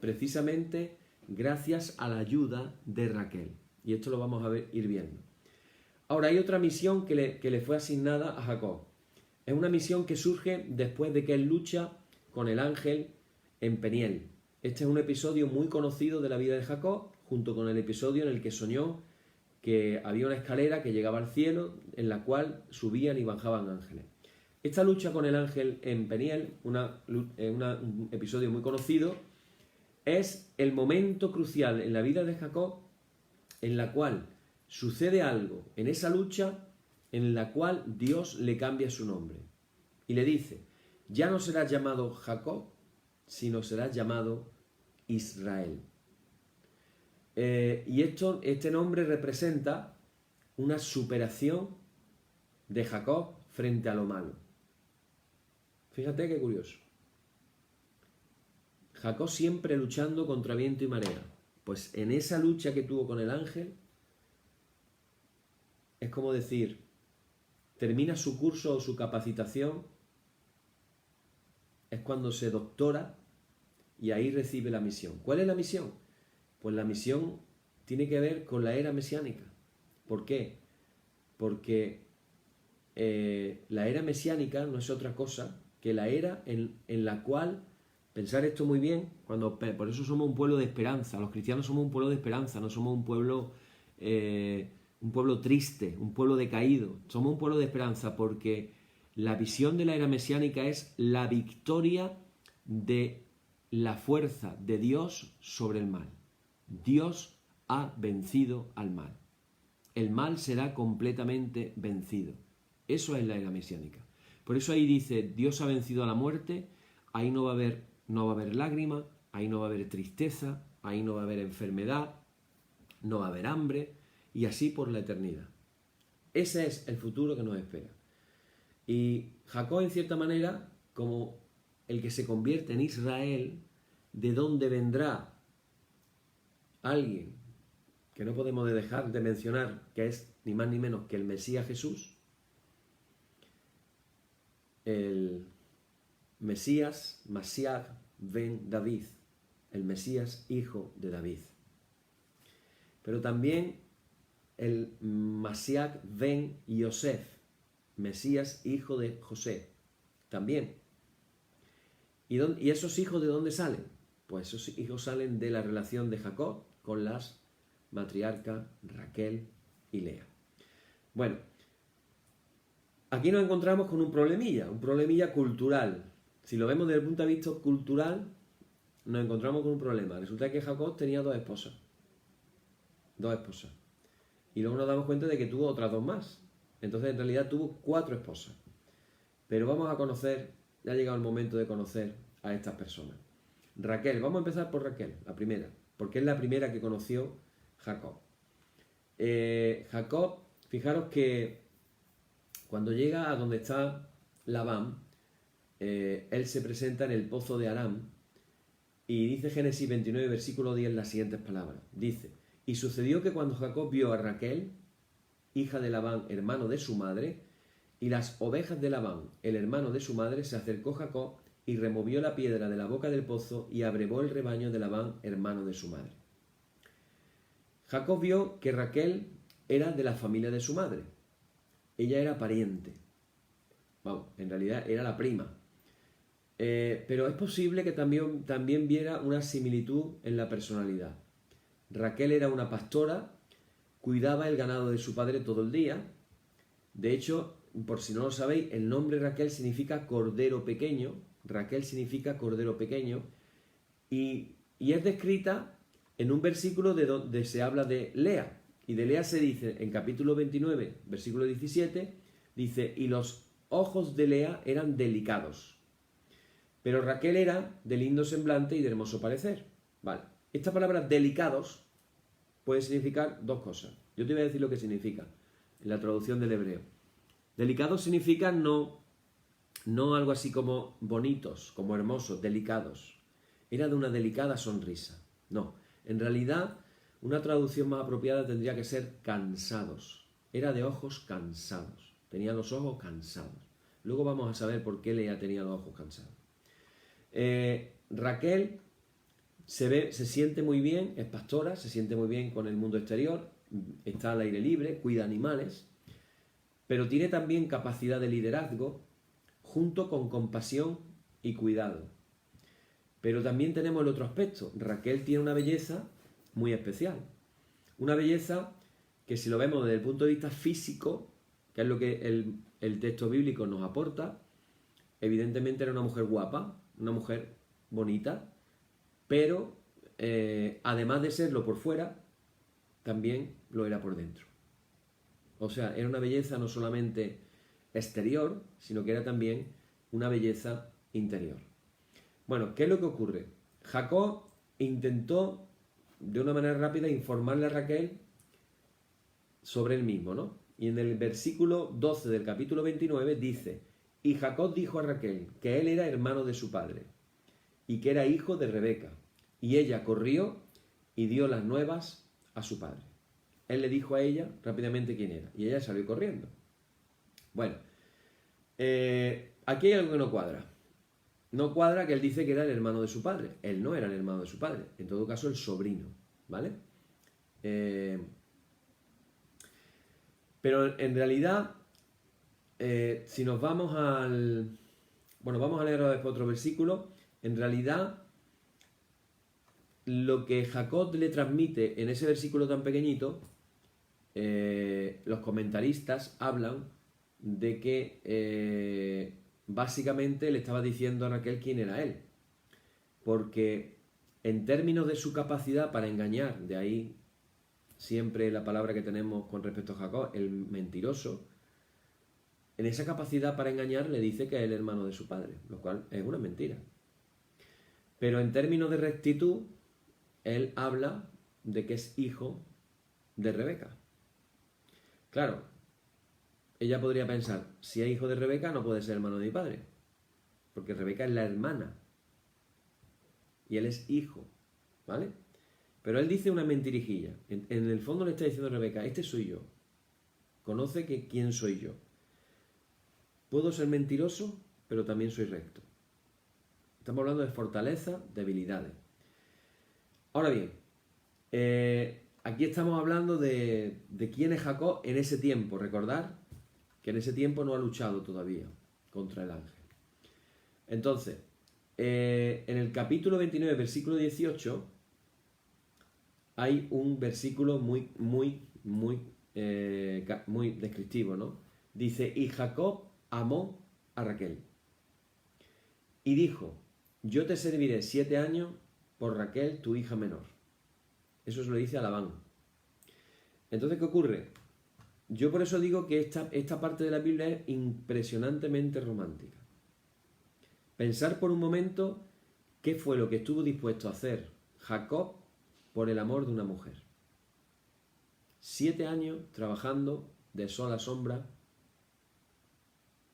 S1: precisamente gracias a la ayuda de Raquel. Y esto lo vamos a ir viendo. Ahora, hay otra misión que le fue asignada a Jacob. Es una misión que surge después de que él lucha con el ángel en Peniel. Este es un episodio muy conocido de la vida de Jacob, junto con el episodio en el que soñó que había una escalera que llegaba al cielo, en la cual subían y bajaban ángeles. Esta lucha con el ángel en Peniel, un episodio muy conocido, es el momento crucial en la vida de Jacob, en la cual sucede algo en esa lucha en la cual Dios le cambia su nombre y le dice: ya no serás llamado Jacob, sino serás llamado Israel. Y este nombre representa una superación de Jacob frente a lo malo. Fíjate qué curioso. Jacob siempre luchando contra viento y marea. Pues en esa lucha que tuvo con el ángel, es como decir, termina su curso o su capacitación, es cuando se doctora y ahí recibe la misión. ¿Cuál es la misión? Pues la misión tiene que ver con la era mesiánica. ¿Por qué? Porque la era mesiánica no es otra cosa que la era en la cual, pensar esto muy bien, por eso somos un pueblo de esperanza. Los cristianos somos un pueblo de esperanza, no somos un pueblo triste, un pueblo decaído. Somos un pueblo de esperanza porque la visión de la era mesiánica es la victoria de la fuerza de Dios sobre el mal. Dios ha vencido al mal. El mal será completamente vencido. Eso es la era mesiánica. Por eso ahí dice, Dios ha vencido a la muerte, ahí no va a haber lágrima, ahí no va a haber tristeza, ahí no va a haber enfermedad, no va a haber hambre, y así por la eternidad. Ese es el futuro que nos espera. Y Jacob, en cierta manera, como el que se convierte en Israel, de donde vendrá alguien que no podemos dejar de mencionar, que es ni más ni menos que el Mesías Jesús, el Mesías, Mashiach ben David, el Mesías hijo de David. Pero también el Mashiach ben Yosef, Mesías hijo de José, también. ¿Y esos hijos de dónde salen? Pues esos hijos salen de la relación de Jacob con las matriarcas Raquel y Lea. Bueno, aquí nos encontramos con un problemilla cultural. Si lo vemos desde el punto de vista cultural, nos encontramos con un problema. Resulta que Jacob tenía dos esposas. Y luego nos damos cuenta de que tuvo otras dos más. Entonces, en realidad, tuvo 4 esposas. Pero vamos a conocer, ya ha llegado el momento de conocer a estas personas. Raquel, vamos a empezar por Raquel, la primera, porque es la primera que conoció Jacob. Jacob, fijaros que cuando llega a donde está Labán, él se presenta en el pozo de Aram y dice Génesis 29, versículo 10, las siguientes palabras. Dice: y sucedió que cuando Jacob vio a Raquel, hija de Labán, hermano de su madre, y las ovejas de Labán, el hermano de su madre, se acercó Jacob y removió la piedra de la boca del pozo y abrevó el rebaño de Labán, hermano de su madre. Jacob vio que Raquel era de la familia de su madre. Ella era pariente. Vamos, en realidad era la prima. Pero es posible que también viera una similitud en la personalidad. Raquel era una pastora, cuidaba el ganado de su padre todo el día. De hecho, por si no lo sabéis, el nombre Raquel significa cordero pequeño. Raquel significa cordero pequeño. Y es descrita en un versículo donde se habla de Lea. Y de Lea se dice, en capítulo 29, versículo 17, dice: y los ojos de Lea eran delicados. Pero Raquel era de lindo semblante y de hermoso parecer. Vale. Esta palabra delicados puede significar dos cosas. Yo te voy a decir lo que significa en la traducción del hebreo. Delicados significa no algo así como bonitos, como hermosos, delicados. Era de una delicada sonrisa. No, en realidad una traducción más apropiada tendría que ser cansados. Era de ojos cansados. Tenía los ojos cansados. Luego vamos a saber por qué Lea tenía los ojos cansados. Raquel se siente muy bien, es pastora, se siente muy bien con el mundo exterior, está al aire libre, cuida animales, pero tiene también capacidad de liderazgo junto con compasión y cuidado. Pero también tenemos el otro aspecto. Raquel tiene una belleza muy especial. Una belleza que, si lo vemos desde el punto de vista físico, que es lo que el texto bíblico nos aporta, evidentemente era una mujer guapa, una mujer bonita, pero además de serlo por fuera, también lo era por dentro. O sea, era una belleza no solamente exterior, sino que era también una belleza interior. Bueno, ¿qué es lo que ocurre? Jacob intentó de una manera rápida informarle a Raquel sobre él mismo, ¿no? Y en el versículo 12 del capítulo 29 dice: y Jacob dijo a Raquel que él era hermano de su padre y que era hijo de Rebeca. Y ella corrió y dio las nuevas a su padre. Él le dijo a ella rápidamente quién era y ella salió corriendo. Bueno, aquí hay algo que no cuadra. No cuadra que él dice que era el hermano de su padre. Él no era el hermano de su padre. En todo caso, el sobrino, ¿vale? Pero en realidad, si nos vamos al... Bueno, vamos a leer ahora después otro versículo. En realidad, lo que Jacob le transmite en ese versículo tan pequeñito, los comentaristas hablan de que básicamente le estaba diciendo a Raquel quién era él. Porque en términos de su capacidad para engañar, de ahí siempre la palabra que tenemos con respecto a Jacob, el mentiroso, en esa capacidad para engañar le dice que es el hermano de su padre, lo cual es una mentira. Pero en términos de rectitud, él habla de que es hijo de Rebeca. Claro, ella podría pensar, si es hijo de Rebeca no puede ser hermano de mi padre, porque Rebeca es la hermana y él es hijo, ¿vale? Pero él dice una mentirijilla. En el fondo le está diciendo a Rebeca, este soy yo. Conoce que quién soy yo. Puedo ser mentiroso, pero también soy recto. Estamos hablando de fortaleza, debilidades. Ahora bien, aquí estamos hablando de quién es Jacob en ese tiempo. Recordar que en ese tiempo no ha luchado todavía contra el ángel. Entonces, en el capítulo 29, versículo 18, hay un versículo muy descriptivo, ¿no? Dice, y Jacob amó a Raquel y dijo, yo te serviré 7 años por Raquel, tu hija menor. Eso se lo dice a Labán. Entonces, ¿qué ocurre? Yo por eso digo que esta parte de la Biblia es impresionantemente romántica. Pensar por un momento qué fue lo que estuvo dispuesto a hacer Jacob por el amor de una mujer. 7 años trabajando de sol a sombra,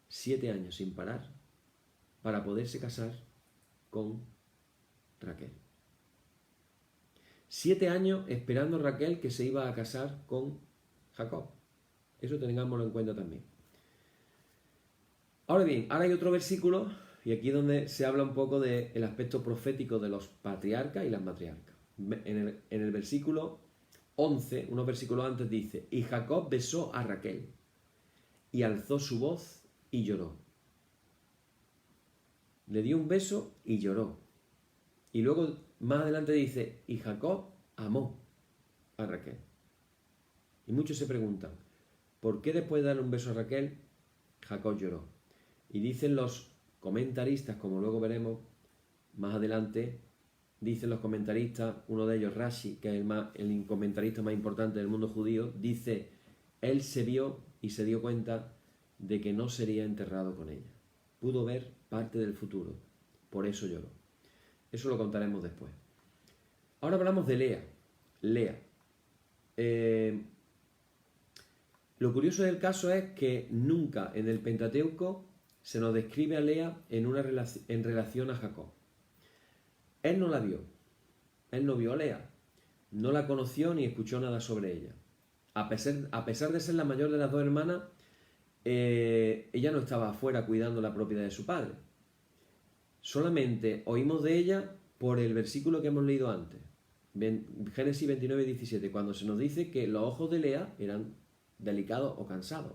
S1: 7 años sin parar, para poderse casar con Raquel. 7 años esperando Raquel que se iba a casar con Jacob. Eso tengámoslo en cuenta también. Ahora bien, ahora hay otro versículo, y aquí es donde se habla un poco del aspecto profético de los patriarcas y las matriarcas. En el versículo 11, unos versículos antes dice, y Jacob besó a Raquel, y alzó su voz y lloró. Le dio un beso y lloró. Y luego más adelante dice, y Jacob amó a Raquel. Y muchos se preguntan, ¿por qué después de darle un beso a Raquel, Jacob lloró? Y dicen los comentaristas, como luego veremos más adelante, dicen los comentaristas, uno de ellos Rashi, que es el comentarista más importante del mundo judío, dice, él se vio y se dio cuenta de que no sería enterrado con ella. Pudo ver parte del futuro. por eso lloró. Eso lo contaremos después. Ahora hablamos de Lea. Lea. Lo curioso del caso es que nunca en el Pentateuco se nos describe a Lea en relación a Jacob. Él no la vio. Él no vio a Lea. No la conoció ni escuchó nada sobre ella. A pesar de ser la mayor de las dos hermanas, ella no estaba afuera cuidando la propiedad de su padre. Solamente oímos de ella por el versículo que hemos leído antes. Génesis 29, 17, cuando se nos dice que los ojos de Lea eran delicados o cansados.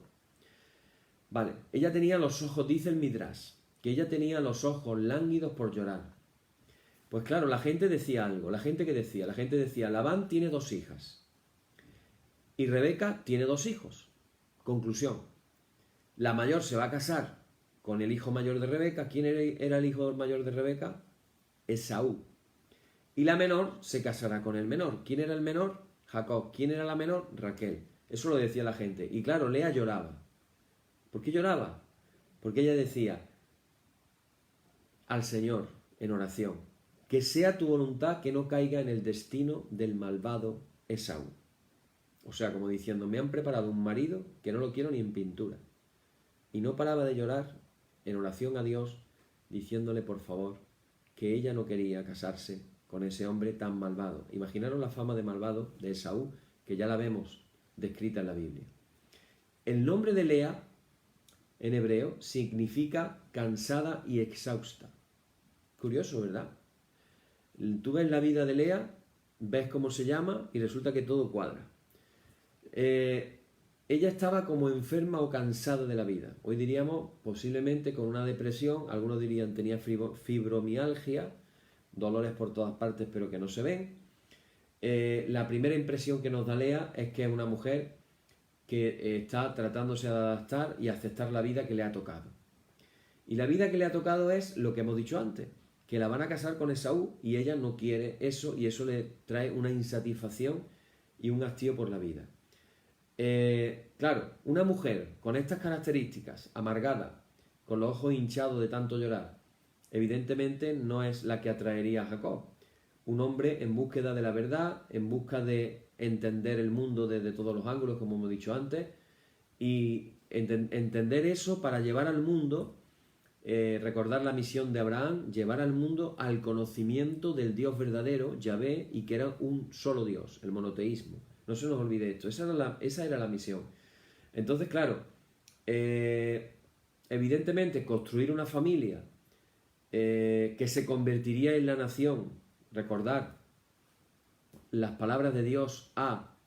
S1: Vale, ella tenía los ojos, dice el Midrash, que ella tenía los ojos lánguidos por llorar. Pues claro, la gente decía algo. La gente decía, Labán tiene 2 hijas y Rebeca tiene 2 hijos. Conclusión, la mayor se va a casar con el hijo mayor de Rebeca. ¿Quién era el hijo mayor de Rebeca? Esaú. Y la menor se casará con el menor. ¿Quién era el menor? Jacob. ¿Quién era la menor? Raquel. Eso lo decía la gente. Y claro, Lea lloraba. ¿Por qué lloraba? Porque ella decía al Señor en oración, que sea tu voluntad que no caiga en el destino del malvado Esaú. O sea, como diciendo, me han preparado un marido que no lo quiero ni en pintura. Y no paraba de llorar en oración a Dios, diciéndole por favor que ella no quería casarse con ese hombre tan malvado. Imaginaros la fama de malvado de Esaú, que ya la vemos descrita en la Biblia. El nombre de Lea, en hebreo, significa cansada y exhausta. Curioso, ¿verdad? Tú ves la vida de Lea, ves cómo se llama y resulta que todo cuadra. Ella estaba como enferma o cansada de la vida. Hoy diríamos posiblemente con una depresión, algunos dirían tenía fibromialgia, dolores por todas partes pero que no se ven. La primera impresión que nos da Lea es que es una mujer que está tratándose de adaptar y aceptar la vida que le ha tocado. Y la vida que le ha tocado es lo que hemos dicho antes, que la van a casar con Esaú y ella no quiere eso y eso le trae una insatisfacción y un hastío por la vida. Claro, una mujer con estas características, amargada, con los ojos hinchados de tanto llorar, evidentemente no es la que atraería a Jacob. Un hombre en búsqueda de la verdad, en busca de entender el mundo desde todos los ángulos, como hemos dicho antes, y entender eso para llevar al mundo, recordar la misión de Abraham, llevar al mundo al conocimiento del Dios verdadero, Yahvé, y que era un solo Dios, el monoteísmo. No se nos olvide esto, esa era la misión. Entonces, claro, evidentemente construir una familia que se convertiría en la nación, recordar las palabras de Dios a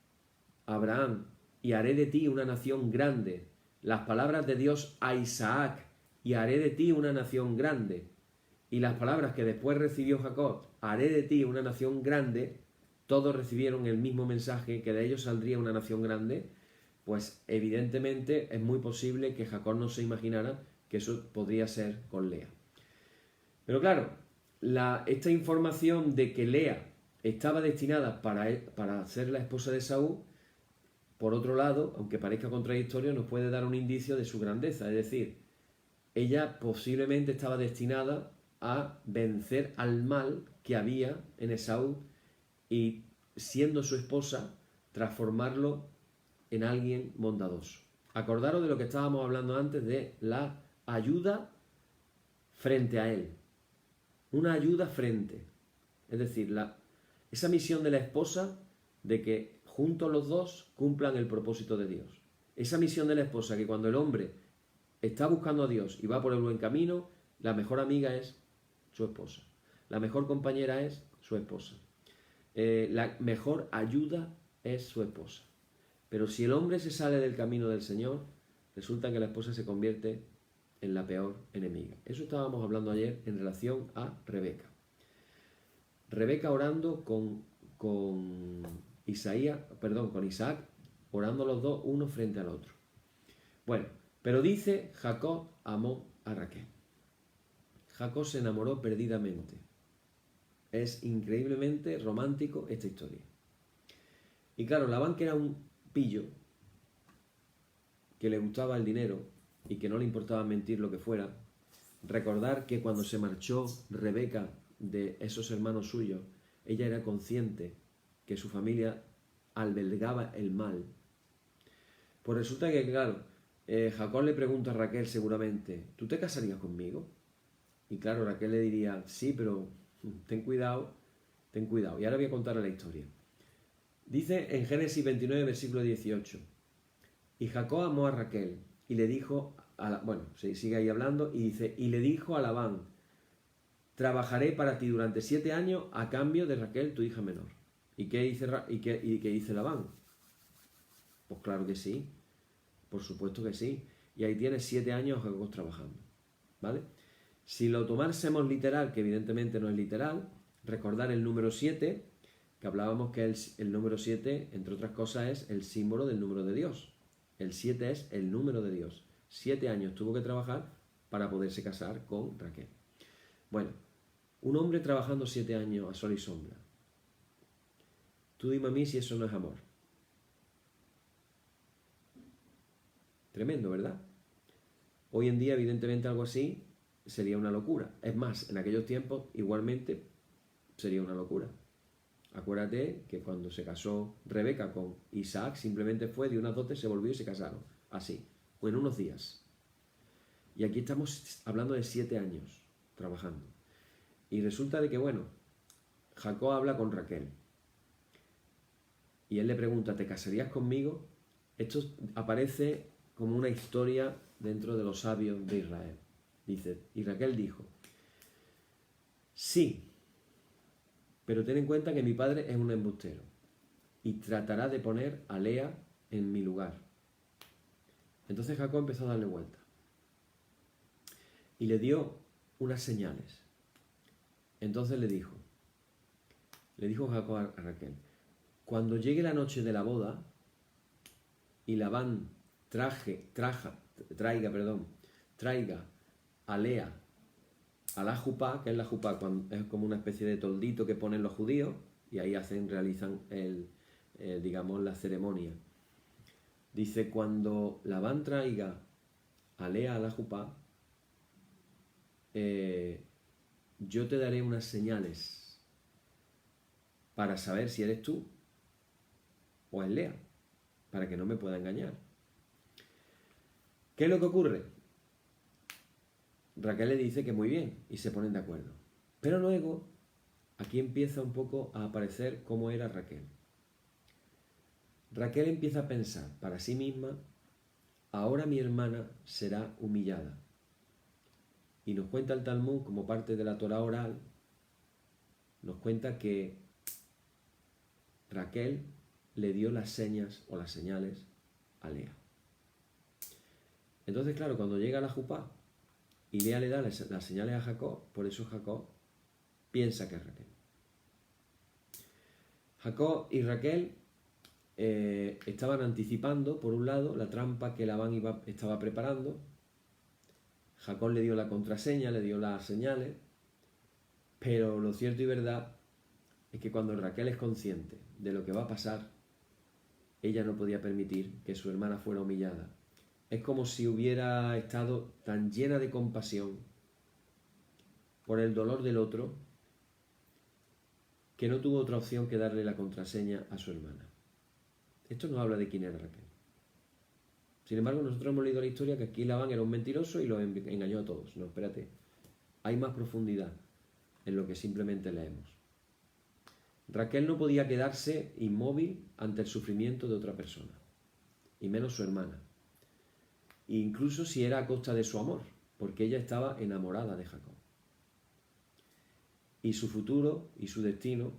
S1: Abraham, y haré de ti una nación grande, las palabras de Dios a Isaac, y haré de ti una nación grande, y las palabras que después recibió Jacob, haré de ti una nación grande, todos recibieron el mismo mensaje, que de ellos saldría una nación grande. Pues evidentemente es muy posible que Jacob no se imaginara que eso podría ser con Lea. Pero claro, esta información de que Lea estaba destinada para ser la esposa de Esaú, por otro lado, aunque parezca contradictorio, nos puede dar un indicio de su grandeza. Es decir, ella posiblemente estaba destinada a vencer al mal que había en Esaú y, siendo su esposa, transformarlo en alguien bondadoso. Acordaros de lo que estábamos hablando antes de la ayuda frente a él. Una ayuda frente. Es decir, esa misión de la esposa de que juntos los dos cumplan el propósito de Dios. Esa misión de la esposa que cuando el hombre está buscando a Dios y va por el buen camino, la mejor amiga es su esposa. La mejor compañera es su esposa. La mejor ayuda es su esposa. Pero si el hombre se sale del camino del Señor, resulta que la esposa se convierte en la peor enemiga. Eso estábamos hablando ayer en relación a Rebeca. Rebeca orando con Isaac, orando los dos uno frente al otro. Bueno, pero dice, Jacob amó a Raquel. Jacob se enamoró perdidamente. Es increíblemente romántico esta historia. Y claro, Labán, que era un pillo, que le gustaba el dinero y que no le importaba mentir lo que fuera, Recordar que cuando se marchó Rebeca de esos hermanos suyos, ella era consciente que su familia albergaba el mal. Pues resulta que, claro, Jacob le pregunta a Raquel seguramente, ¿tú te casarías conmigo? Y claro, Raquel le diría, sí, pero ten cuidado, ten cuidado. Y ahora voy a contar la historia. Dice en Génesis 29, versículo 18, y Jacob amó a Raquel y le dijo, bueno, sigue ahí hablando, y dice, y le dijo a Labán, trabajaré para ti durante 7 años a cambio de Raquel, tu hija menor. ¿Y qué dice Labán? Pues claro que sí, por supuesto que sí. Y ahí tienes 7 años Jacob trabajando, ¿vale? Si lo tomásemos literal, que evidentemente no es literal, recordar el número 7, que hablábamos que el número 7, entre otras cosas, es el símbolo del número de Dios. El 7 es el número de Dios. 7 años tuvo que trabajar para poderse casar con Raquel. Bueno, un hombre trabajando 7 años a sol y sombra. Tú dime a mí si eso no es amor. Tremendo, ¿verdad? Hoy en día, evidentemente, algo así sería una locura. Es más, en aquellos tiempos, igualmente, sería una locura. Acuérdate que cuando se casó Rebeca con Isaac, simplemente fue de unas dotes, se volvió y se casaron. Así, o en unos días. Y aquí estamos hablando de 7 años trabajando. Y resulta de que, bueno, Jacob habla con Raquel. Y él le pregunta, ¿te casarías conmigo? Esto aparece como una historia dentro de los sabios de Israel. Dice, y Raquel dijo, sí, pero ten en cuenta que mi padre es un embustero y tratará de poner a Lea en mi lugar. Entonces Jacob empezó a darle vuelta y le dio unas señales. Entonces le dijo Jacob a Raquel, cuando llegue la noche de la boda y Labán traiga a Lea a la jupá, que es la jupá, es como una especie de toldito que ponen los judíos y ahí realizan digamos la ceremonia. Dice, cuando Labán traiga a Lea a la jupá, yo te daré unas señales para saber si eres tú o es Lea, para que no me pueda engañar. ¿Qué es lo que ocurre? Raquel le dice que muy bien y se ponen de acuerdo. Pero luego aquí empieza un poco a aparecer cómo era Raquel. Raquel empieza a pensar para sí misma, ahora mi hermana será humillada. Y nos cuenta el Talmud, como parte de la Torah oral, nos cuenta que Raquel le dio las señas o las señales a Lea. Entonces, claro, cuando llega la jupá y Lea le da las señales a Jacob, por eso Jacob piensa que es Raquel. Jacob y Raquel estaban anticipando, por un lado, la trampa que Labán estaba preparando. Jacob le dio la contraseña, le dio las señales, pero lo cierto y verdad es que cuando Raquel es consciente de lo que va a pasar, ella no podía permitir que su hermana fuera humillada. Es como si hubiera estado tan llena de compasión por el dolor del otro que no tuvo otra opción que darle la contraseña a su hermana. Esto nos habla de quién era Raquel. Sin embargo, nosotros hemos leído la historia que aquí Labán era un mentiroso y lo engañó a todos. No, espérate. Hay más profundidad en lo que simplemente leemos. Raquel no podía quedarse inmóvil ante el sufrimiento de otra persona, y menos su hermana. Incluso si era a costa de su amor, porque ella estaba enamorada de Jacob. Y su futuro y su destino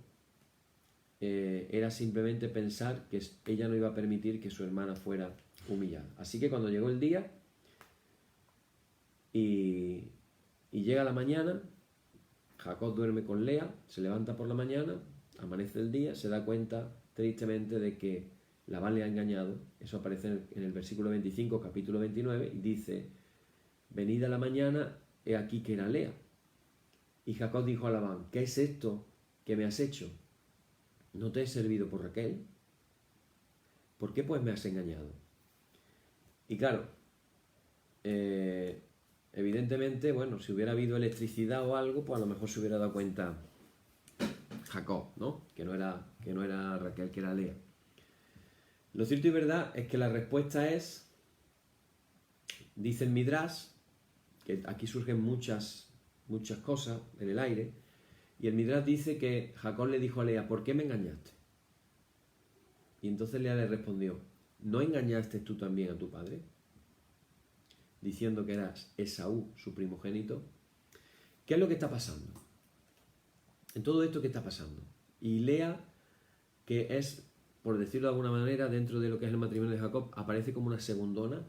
S1: era simplemente pensar que ella no iba a permitir que su hermana fuera humillada. Así que cuando llegó el día y llega la mañana, Jacob duerme con Lea, se levanta por la mañana, amanece el día, se da cuenta tristemente de que Labán le ha engañado. Eso aparece en el versículo 25, capítulo 29, y dice, venida la mañana, he aquí que era Lea. Y Jacob dijo a Labán, ¿qué es esto que me has hecho? ¿No te he servido por Raquel? ¿Por qué pues me has engañado? Y claro, Evidentemente, bueno, si hubiera habido electricidad o algo, pues a lo mejor se hubiera dado cuenta Jacob, ¿no? Que no era Raquel, que era Lea. Lo cierto y verdad es que la respuesta es, dice el Midrash, que aquí surgen muchas cosas en el aire, y el Midrash dice que Jacob le dijo a Lea, ¿por qué me engañaste? Y entonces Lea le respondió, ¿no engañaste tú también a tu padre? Diciendo que eras Esaú, su primogénito. ¿Qué es lo que está pasando? En todo esto, ¿qué está pasando? Y Lea, que es, por decirlo de alguna manera, dentro de lo que es el matrimonio de Jacob, aparece como una segundona.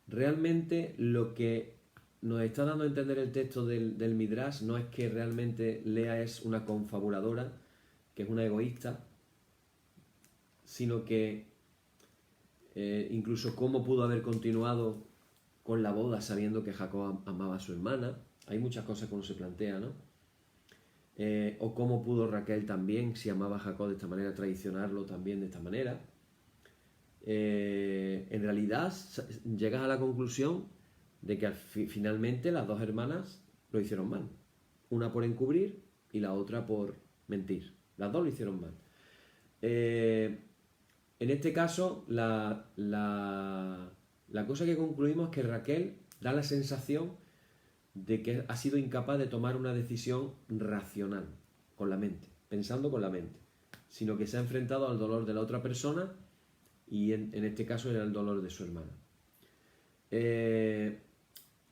S1: Realmente lo que nos está dando a entender el texto del Midrash no es que realmente Lea es una confabuladora, que es una egoísta, sino que incluso cómo pudo haber continuado con la boda sabiendo que Jacob amaba a su hermana. Hay muchas cosas que uno se plantea, ¿no? O cómo pudo Raquel también, si amaba a Jacob de esta manera, traicionarlo también de esta manera. En realidad llegas a la conclusión de que finalmente las dos hermanas lo hicieron mal. Una por encubrir y la otra por mentir. Las dos lo hicieron mal. En este caso, la cosa que concluimos es que Raquel da la sensación de que ha sido incapaz de tomar una decisión racional, con la mente, pensando con la mente, sino que se ha enfrentado al dolor de la otra persona y en este caso era el dolor de su hermana.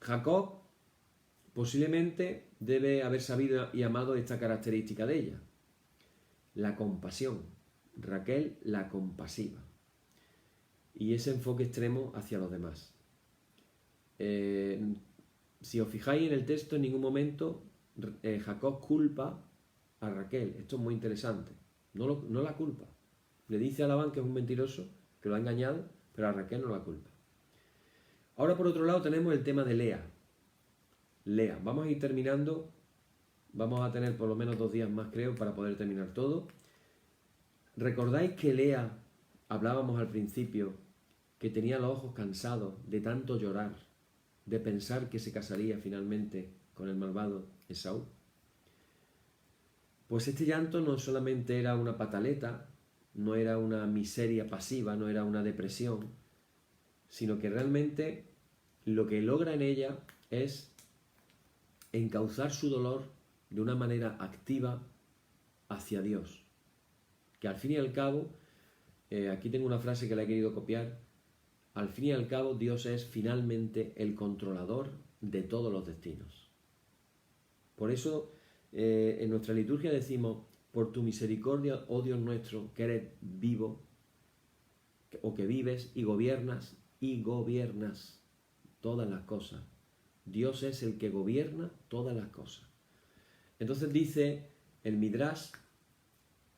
S1: Jacob posiblemente debe haber sabido y amado esta característica de ella, la compasión. Raquel, la compasiva. Y ese enfoque extremo hacia los demás. Si os fijáis en el texto, en ningún momento Jacob culpa a Raquel. Esto es muy interesante. No la culpa. Le dice a Labán que es un mentiroso, que lo ha engañado, pero a Raquel no la culpa. Ahora, por otro lado, tenemos el tema de Lea. Lea. Vamos a ir terminando. Vamos a tener por lo menos 2 días más, creo, para poder terminar todo. ¿Recordáis que Lea, hablábamos al principio, que tenía los ojos cansados de tanto llorar, de pensar que se casaría finalmente con el malvado Esaú? Pues este llanto no solamente era una pataleta, no era una miseria pasiva, no era una depresión, sino que realmente lo que logra en ella es encauzar su dolor de una manera activa hacia Dios. Que al fin y al cabo, aquí tengo una frase que la he querido copiar, al fin y al cabo Dios es finalmente el controlador de todos los destinos. Por eso en nuestra liturgia decimos, por tu misericordia, oh Dios nuestro, que eres vivo, o que vives y gobiernas todas las cosas. Dios es el que gobierna todas las cosas. Entonces dice el Midrash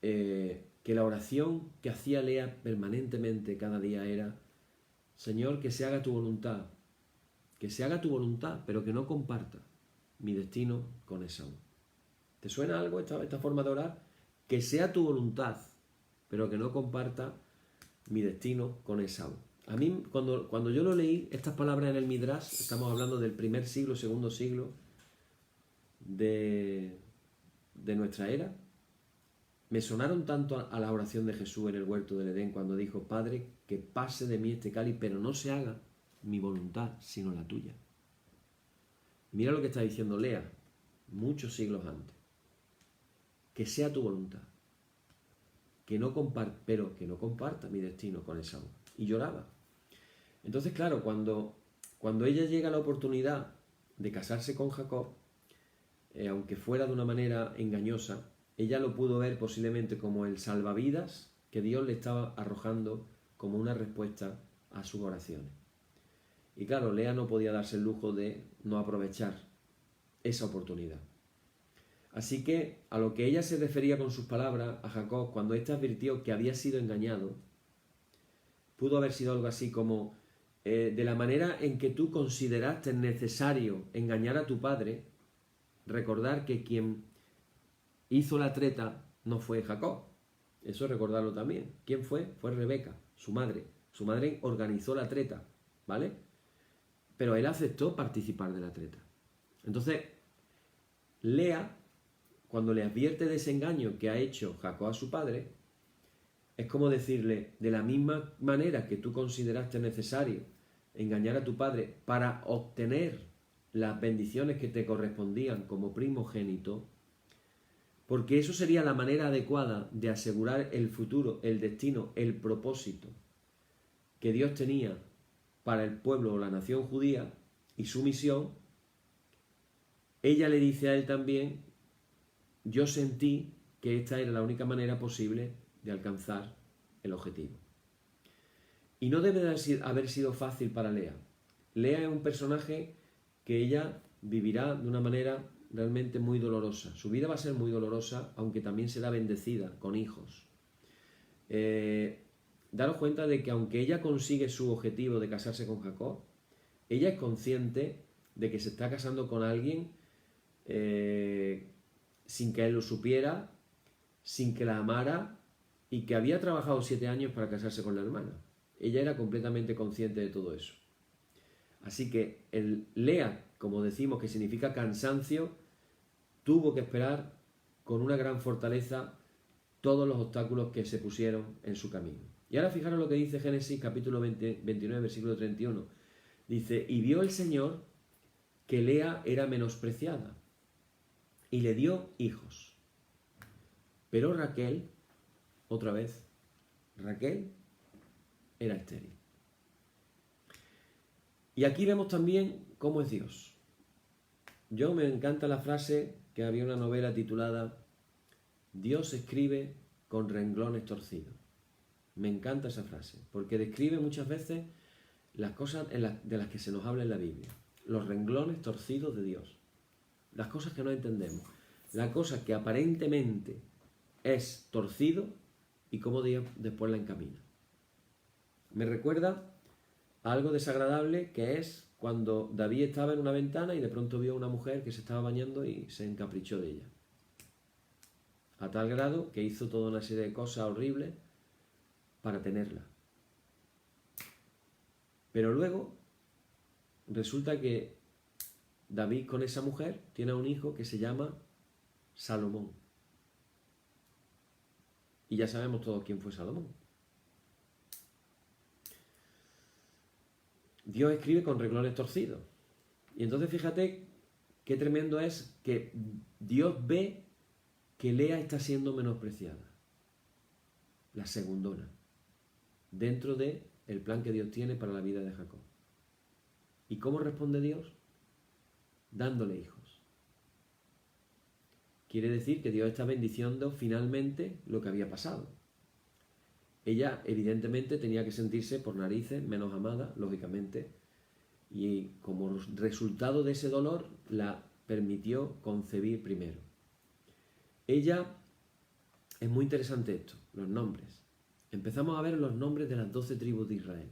S1: que la oración que hacía Lea permanentemente cada día era, Señor, que se haga tu voluntad, pero que no comparta mi destino con Esaú. ¿Te suena algo esta forma de orar? Que sea tu voluntad, pero que no comparta mi destino con Esaú. A mí, cuando yo lo leí, estas palabras en el Midrash, estamos hablando del primer siglo, segundo siglo de nuestra era, me sonaron tanto a la oración de Jesús en el huerto del Edén cuando dijo, Padre, que pase de mí este cáliz, pero no se haga mi voluntad, sino la tuya. Mira lo que está diciendo Lea, muchos siglos antes. Que sea tu voluntad, pero que no comparta mi destino con Esaú. Y lloraba. Entonces, claro, cuando ella llega a la oportunidad de casarse con Jacob, aunque fuera de una manera engañosa, ella lo pudo ver posiblemente como el salvavidas que Dios le estaba arrojando como una respuesta a sus oraciones. Y claro, Lea no podía darse el lujo de no aprovechar esa oportunidad. Así que a lo que ella se refería con sus palabras a Jacob cuando éste advirtió que había sido engañado, pudo haber sido algo así como, de la manera en que tú consideraste necesario engañar a tu padre, recordar que quien hizo la treta no fue Jacob. Eso recordarlo también. ¿Quién fue? Fue Rebeca, su madre, Su madre organizó la treta, ¿vale? Pero él aceptó participar de la treta. Entonces, Lea, cuando le advierte de ese engaño que ha hecho Jacob a su padre, es como decirle, de la misma manera que tú consideraste necesario engañar a tu padre para obtener las bendiciones que te correspondían como primogénito, porque eso sería la manera adecuada de asegurar el futuro, el destino, el propósito que Dios tenía para el pueblo o la nación judía y su misión. Ella le dice a él también, yo sentí que esta era la única manera posible de alcanzar el objetivo. Y no debe de haber sido fácil para Lea. Lea es un personaje que ella vivirá de una manera realmente muy dolorosa. Su vida va a ser muy dolorosa, aunque también será bendecida con hijos. Daros cuenta de que aunque ella consigue su objetivo de casarse con Jacob, ella es consciente de que se está casando con alguien sin que él lo supiera, sin que la amara y que había trabajado 7 años para casarse con la hermana. Ella era completamente consciente de todo eso. Así que el Lea, como decimos, que significa cansancio, tuvo que esperar con una gran fortaleza todos los obstáculos que se pusieron en su camino. Y ahora fijaros lo que dice Génesis capítulo 29, versículo 31. Dice, y vio el Señor que Lea era menospreciada y le dio hijos. Pero Raquel, otra vez, Raquel era estéril. Y aquí vemos también cómo es Dios. Yo me encanta la frase que había una novela titulada Dios escribe con renglones torcidos. Me encanta esa frase, porque describe muchas veces las cosas de las que se nos habla en la Biblia. Los renglones torcidos de Dios. Las cosas que no entendemos. La cosa que aparentemente es torcido y cómo Dios después la encamina. Me recuerda a algo desagradable que es cuando David estaba en una ventana y de pronto vio a una mujer que se estaba bañando y se encaprichó de ella. A tal grado que hizo toda una serie de cosas horribles para tenerla. Pero luego resulta que David con esa mujer tiene un hijo que se llama Salomón. Y ya sabemos todos quién fue Salomón. Dios escribe con renglones torcidos. Y entonces fíjate qué tremendo es que Dios ve que Lea está siendo menospreciada. La segundona. Dentro del plan que Dios tiene para la vida de Jacob. ¿Y cómo responde Dios? Dándole hijos. Quiere decir que Dios está bendiciendo finalmente lo que había pasado. Ella evidentemente tenía que sentirse por narices menos amada, lógicamente, y como resultado de ese dolor la permitió concebir primero. Ella, es muy interesante esto, los nombres. Empezamos a ver los nombres de las 12 tribus de Israel.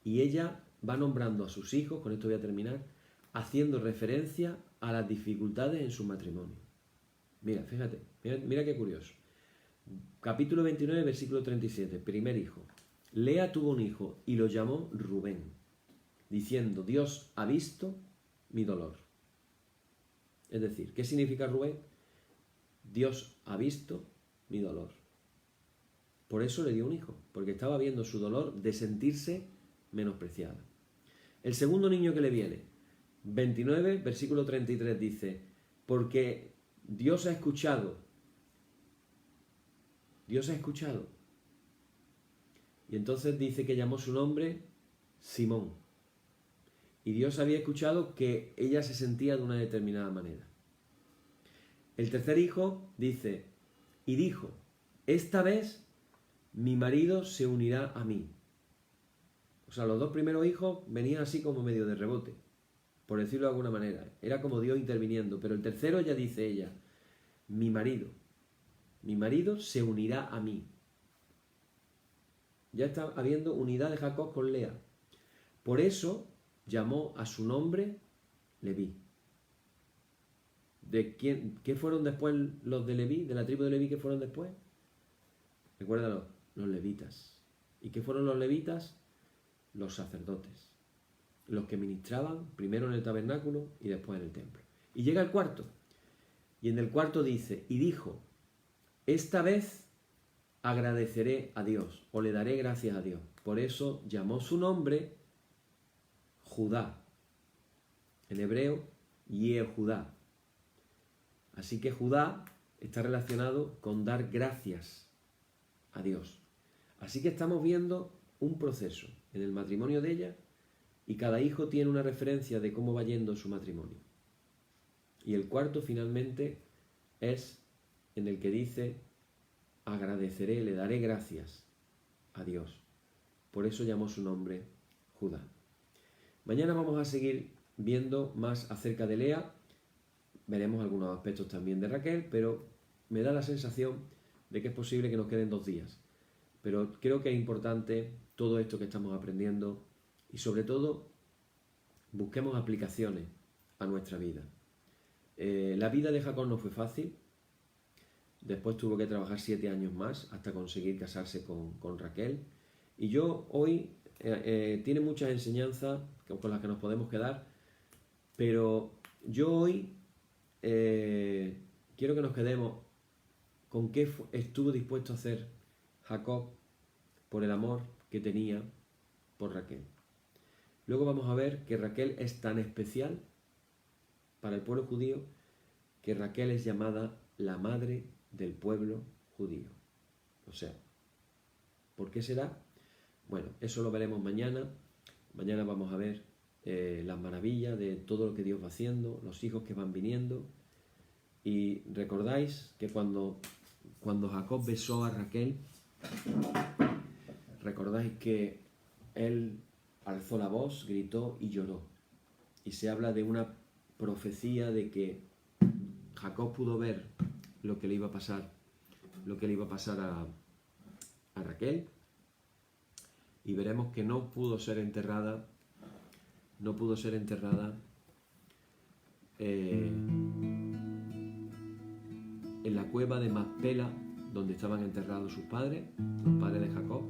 S1: Y ella va nombrando a sus hijos, con esto voy a terminar, haciendo referencia a las dificultades en su matrimonio. Mira, fíjate, mira qué curioso. Capítulo 29, versículo 37, primer hijo. Lea tuvo un hijo y lo llamó Rubén, diciendo, Dios ha visto mi dolor. Es decir, ¿qué significa Rubén? Dios ha visto mi dolor. Por eso le dio un hijo, porque estaba viendo su dolor de sentirse menospreciada. El segundo niño que le viene, 29, versículo 33, dice, porque Dios ha escuchado. Dios ha escuchado. Y entonces dice que llamó su nombre Simón. Y Dios había escuchado que ella se sentía de una determinada manera. El tercer hijo dice, y dijo, esta vez mi marido se unirá a mí. O sea, los dos primeros hijos venían así como medio de rebote, por decirlo de alguna manera. Era como Dios interviniendo. Pero el tercero ya dice ella, mi marido se unirá a mí. Ya está habiendo unidad de Jacob con Lea. Por eso llamó a su nombre Leví. ¿Qué fueron después los de Leví? ¿De la tribu de Leví qué fueron después? Recuérdalo, los levitas. ¿Y qué fueron los levitas? Los sacerdotes, los que ministraban primero en el tabernáculo y después en el templo. Y llega el cuarto, y en el cuarto dice, y dijo, esta vez agradeceré a Dios, o le daré gracias a Dios. Por eso llamó su nombre Judá. En hebreo, Yehudá. Así que Judá está relacionado con dar gracias a Dios. Así que estamos viendo un proceso en el matrimonio de ella y cada hijo tiene una referencia de cómo va yendo su matrimonio. Y el cuarto finalmente es en el que dice, agradeceré, le daré gracias a Dios. Por eso llamó su nombre Judá. Mañana vamos a seguir viendo más acerca de Lea. Veremos algunos aspectos también de Raquel, pero me da la sensación de que es posible que nos queden 2 días. Pero creo que es importante todo esto que estamos aprendiendo y sobre todo busquemos aplicaciones a nuestra vida. La vida de Jacob no fue fácil. Después tuvo que trabajar 7 años más hasta conseguir casarse con Raquel. Y yo hoy, tiene muchas enseñanzas con las que nos podemos quedar, pero yo hoy quiero que nos quedemos con qué estuvo dispuesto a hacer Jacob por el amor que tenía por Raquel. Luego vamos a ver que Raquel es tan especial para el pueblo judío que Raquel es llamada la madre del pueblo judío. O sea, ¿por qué será? Bueno, eso lo veremos mañana. Mañana vamos a ver las maravillas de todo lo que Dios va haciendo, los hijos que van viniendo. Y recordáis que cuando Jacob besó a Raquel, recordáis que él alzó la voz, gritó y lloró. Y se habla de una profecía de que Jacob pudo ver lo que le iba a pasar, a Raquel, y veremos que no pudo ser enterrada en la cueva de Macpela, donde estaban enterrados sus padres, los padres de Jacob,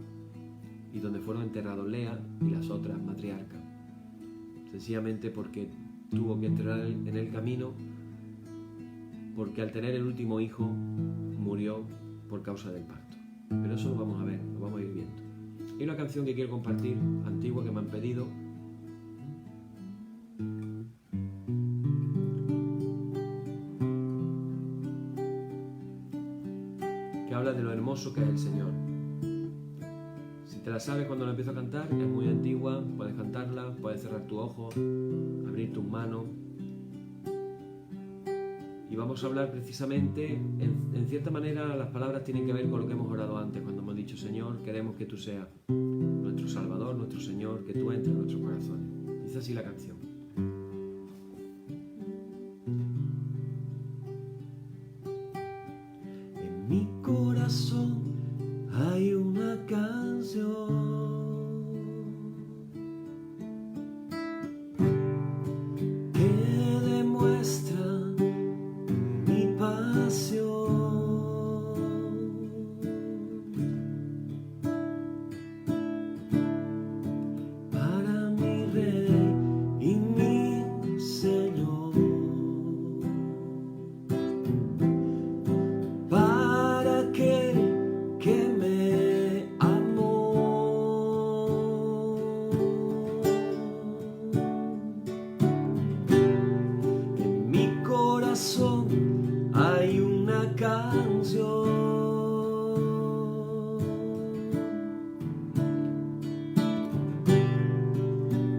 S1: y donde fueron enterrados Lea y las otras matriarcas, sencillamente porque tuvo que entrar en el camino, porque al tener el último hijo murió por causa del parto. Pero eso lo vamos a ver, lo vamos a ir viendo. Hay una canción que quiero compartir, antigua, que me han pedido, que habla de lo hermoso que es el Señor. Si te la sabes cuando la empiezo a cantar, es muy antigua, puedes cantarla, puedes cerrar tus ojos, abrir tus manos. Y vamos a hablar precisamente, en cierta manera, las palabras tienen que ver con lo que hemos orado antes, cuando hemos dicho, Señor, queremos que tú seas nuestro Salvador, nuestro Señor, que tú entres en nuestros corazones. Dice así la canción. En mi corazón hay una canción que demuestra mi pasión para mi Rey y mi Señor, para aquel que me amó. En mi corazón hay una canción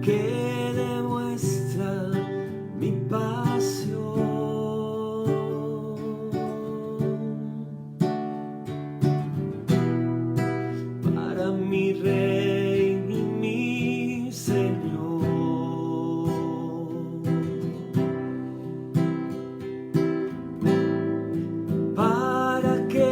S1: que demuestra mi pasión para mi Rey y mi Señor, para que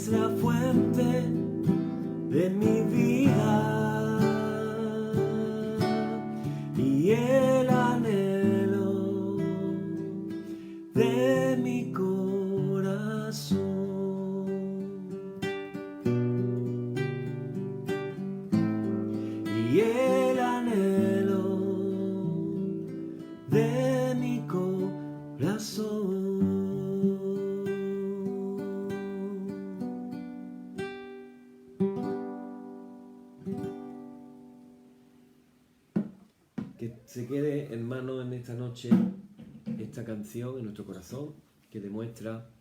S1: eres la fuente de mi vida y el anhelo de mi corazón. Y el anhelo de mi corazón. Que se quede, hermano, en esta noche esta canción en nuestro corazón que demuestra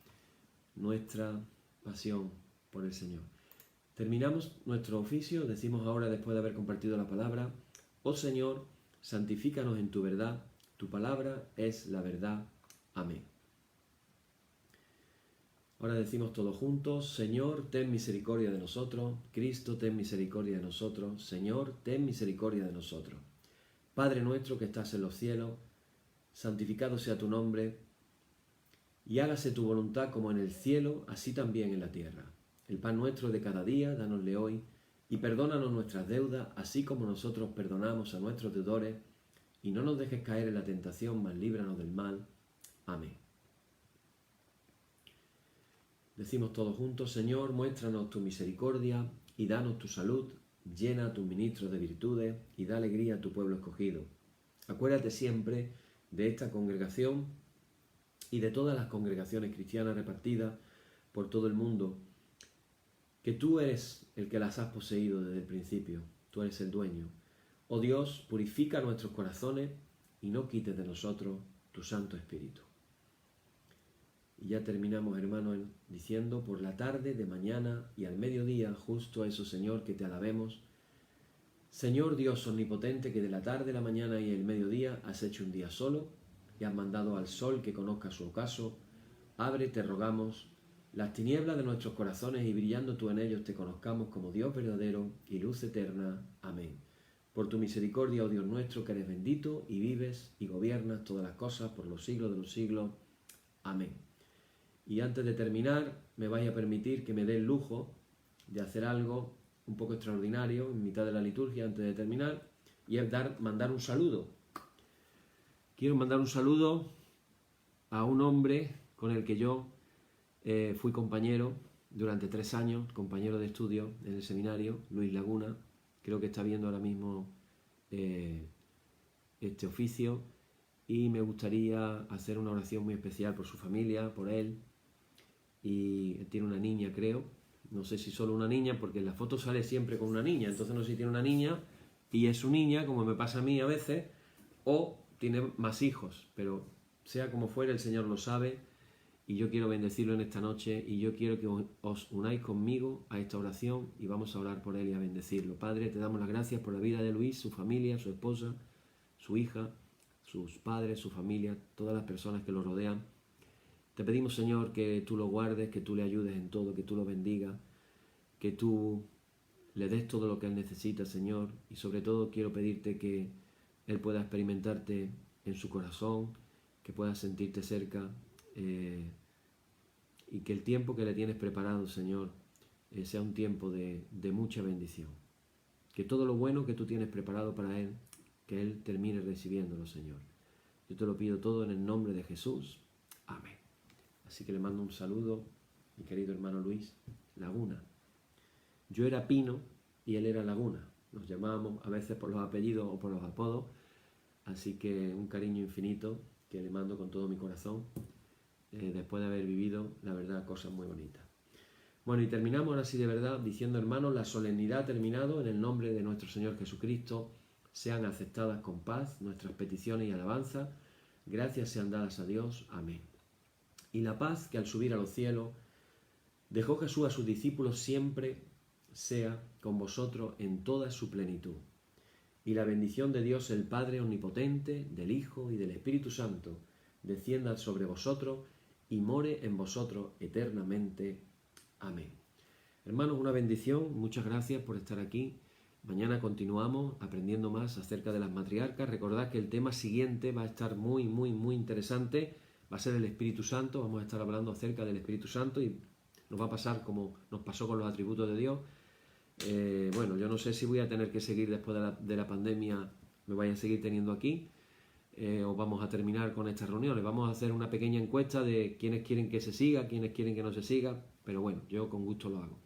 S1: nuestra pasión por el Señor. Terminamos nuestro oficio, decimos ahora, después de haber compartido la palabra: oh Señor, santifícanos en tu verdad, tu palabra es la verdad. Amén. Ahora decimos todos juntos: Señor, ten misericordia de nosotros. Cristo, ten misericordia de nosotros. Señor, ten misericordia de nosotros. Padre nuestro que estás en los cielos, santificado sea tu nombre, y hágase tu voluntad como en el cielo, así también en la tierra. El pan nuestro de cada día, dánosle hoy, y perdónanos nuestras deudas, así como nosotros perdonamos a nuestros deudores, y no nos dejes caer en la tentación, mas líbranos del mal. Amén. Decimos todos juntos: Señor, muéstranos tu misericordia y danos tu salud, llena a tus ministros de virtudes y da alegría a tu pueblo escogido. Acuérdate siempre de esta congregación y de todas las congregaciones cristianas repartidas por todo el mundo, que tú eres el que las has poseído desde el principio, tú eres el dueño. Oh Dios, purifica nuestros corazones y no quites de nosotros tu Santo Espíritu. Y ya terminamos, hermanos, diciendo: por la tarde, de mañana y al mediodía, justo a eso, Señor, que te alabemos. Señor Dios omnipotente, que de la tarde, la mañana y el mediodía has hecho un día solo y has mandado al sol que conozca su ocaso, abre, te rogamos, las tinieblas de nuestros corazones y brillando tú en ellos te conozcamos como Dios verdadero y luz eterna. Amén. Por tu misericordia, oh Dios nuestro, que eres bendito y vives y gobiernas todas las cosas por los siglos de los siglos. Amén. Y antes de terminar, me vais a permitir que me dé el lujo de hacer algo un poco extraordinario en mitad de la liturgia antes de terminar, y es mandar un saludo. Quiero mandar un saludo a un hombre con el que yo fui compañero durante 3 años, compañero de estudio en el seminario, Luis Laguna. Creo que está viendo ahora mismo este oficio, y me gustaría hacer una oración muy especial por su familia, por él. Y él tiene una niña, creo. No sé si solo una niña, porque en la foto sale siempre con una niña. Entonces no sé si tiene una niña y es su niña, como me pasa a mí a veces, o tiene más hijos. Pero sea como fuere, el Señor lo sabe. Y yo quiero bendecirlo en esta noche, y yo quiero que os unáis conmigo a esta oración y vamos a orar por él y a bendecirlo. Padre, te damos las gracias por la vida de Luis, su familia, su esposa, su hija, sus padres, su familia, todas las personas que lo rodean. Te pedimos, Señor, que tú lo guardes, que tú le ayudes en todo, que tú lo bendigas, que tú le des todo lo que él necesita, Señor. Y sobre todo quiero pedirte que él pueda experimentarte en su corazón, que pueda sentirte cerca, y que el tiempo que le tienes preparado, Señor, sea un tiempo de mucha bendición. Que todo lo bueno que tú tienes preparado para él, que él termine recibiéndolo, Señor. Yo te lo pido todo en el nombre de Jesús. Amén. Así que le mando un saludo, mi querido hermano Luis Laguna. Yo era Pino y él era Laguna. Nos llamábamos a veces por los apellidos o por los apodos. Así que un cariño infinito que le mando con todo mi corazón, después de haber vivido, la verdad, cosas muy bonitas. Bueno, y terminamos ahora sí de verdad diciendo, hermanos, la solemnidad ha terminado. En el nombre de nuestro Señor Jesucristo, sean aceptadas con paz nuestras peticiones y alabanzas. Gracias sean dadas a Dios. Amén. Y la paz que al subir a los cielos dejó Jesús a sus discípulos siempre sea con vosotros en toda su plenitud. Y la bendición de Dios el Padre omnipotente, del Hijo y del Espíritu Santo descienda sobre vosotros y more en vosotros eternamente. Amén. Hermanos, una bendición. Muchas gracias por estar aquí. Mañana continuamos aprendiendo más acerca de las matriarcas. Recordad que el tema siguiente va a estar muy interesante. Va a ser el Espíritu Santo. Vamos a estar hablando acerca del Espíritu Santo y nos va a pasar como nos pasó con los atributos de Dios. Bueno, yo no sé si voy a tener que seguir después de la pandemia, me vayan a seguir teniendo aquí, o vamos a terminar con estas reuniones. Vamos a hacer una pequeña encuesta de quiénes quieren que se siga, quiénes quieren que no se siga, pero bueno, yo con gusto lo hago.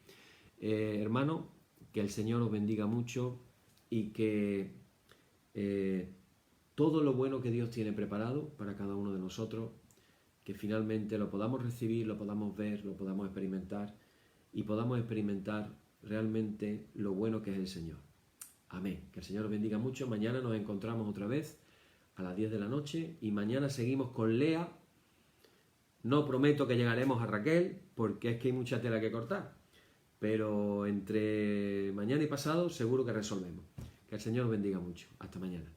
S1: Hermano, que el Señor os bendiga mucho y que todo lo bueno que Dios tiene preparado para cada uno de nosotros, que finalmente lo podamos recibir, lo podamos ver, lo podamos experimentar y podamos experimentar realmente lo bueno que es el Señor. Amén. Que el Señor os bendiga mucho. Mañana nos encontramos otra vez a las 10 de la noche y mañana seguimos con Lea. No prometo que llegaremos a Raquel porque es que hay mucha tela que cortar, pero entre mañana y pasado seguro que resolvemos. Que el Señor os bendiga mucho. Hasta mañana.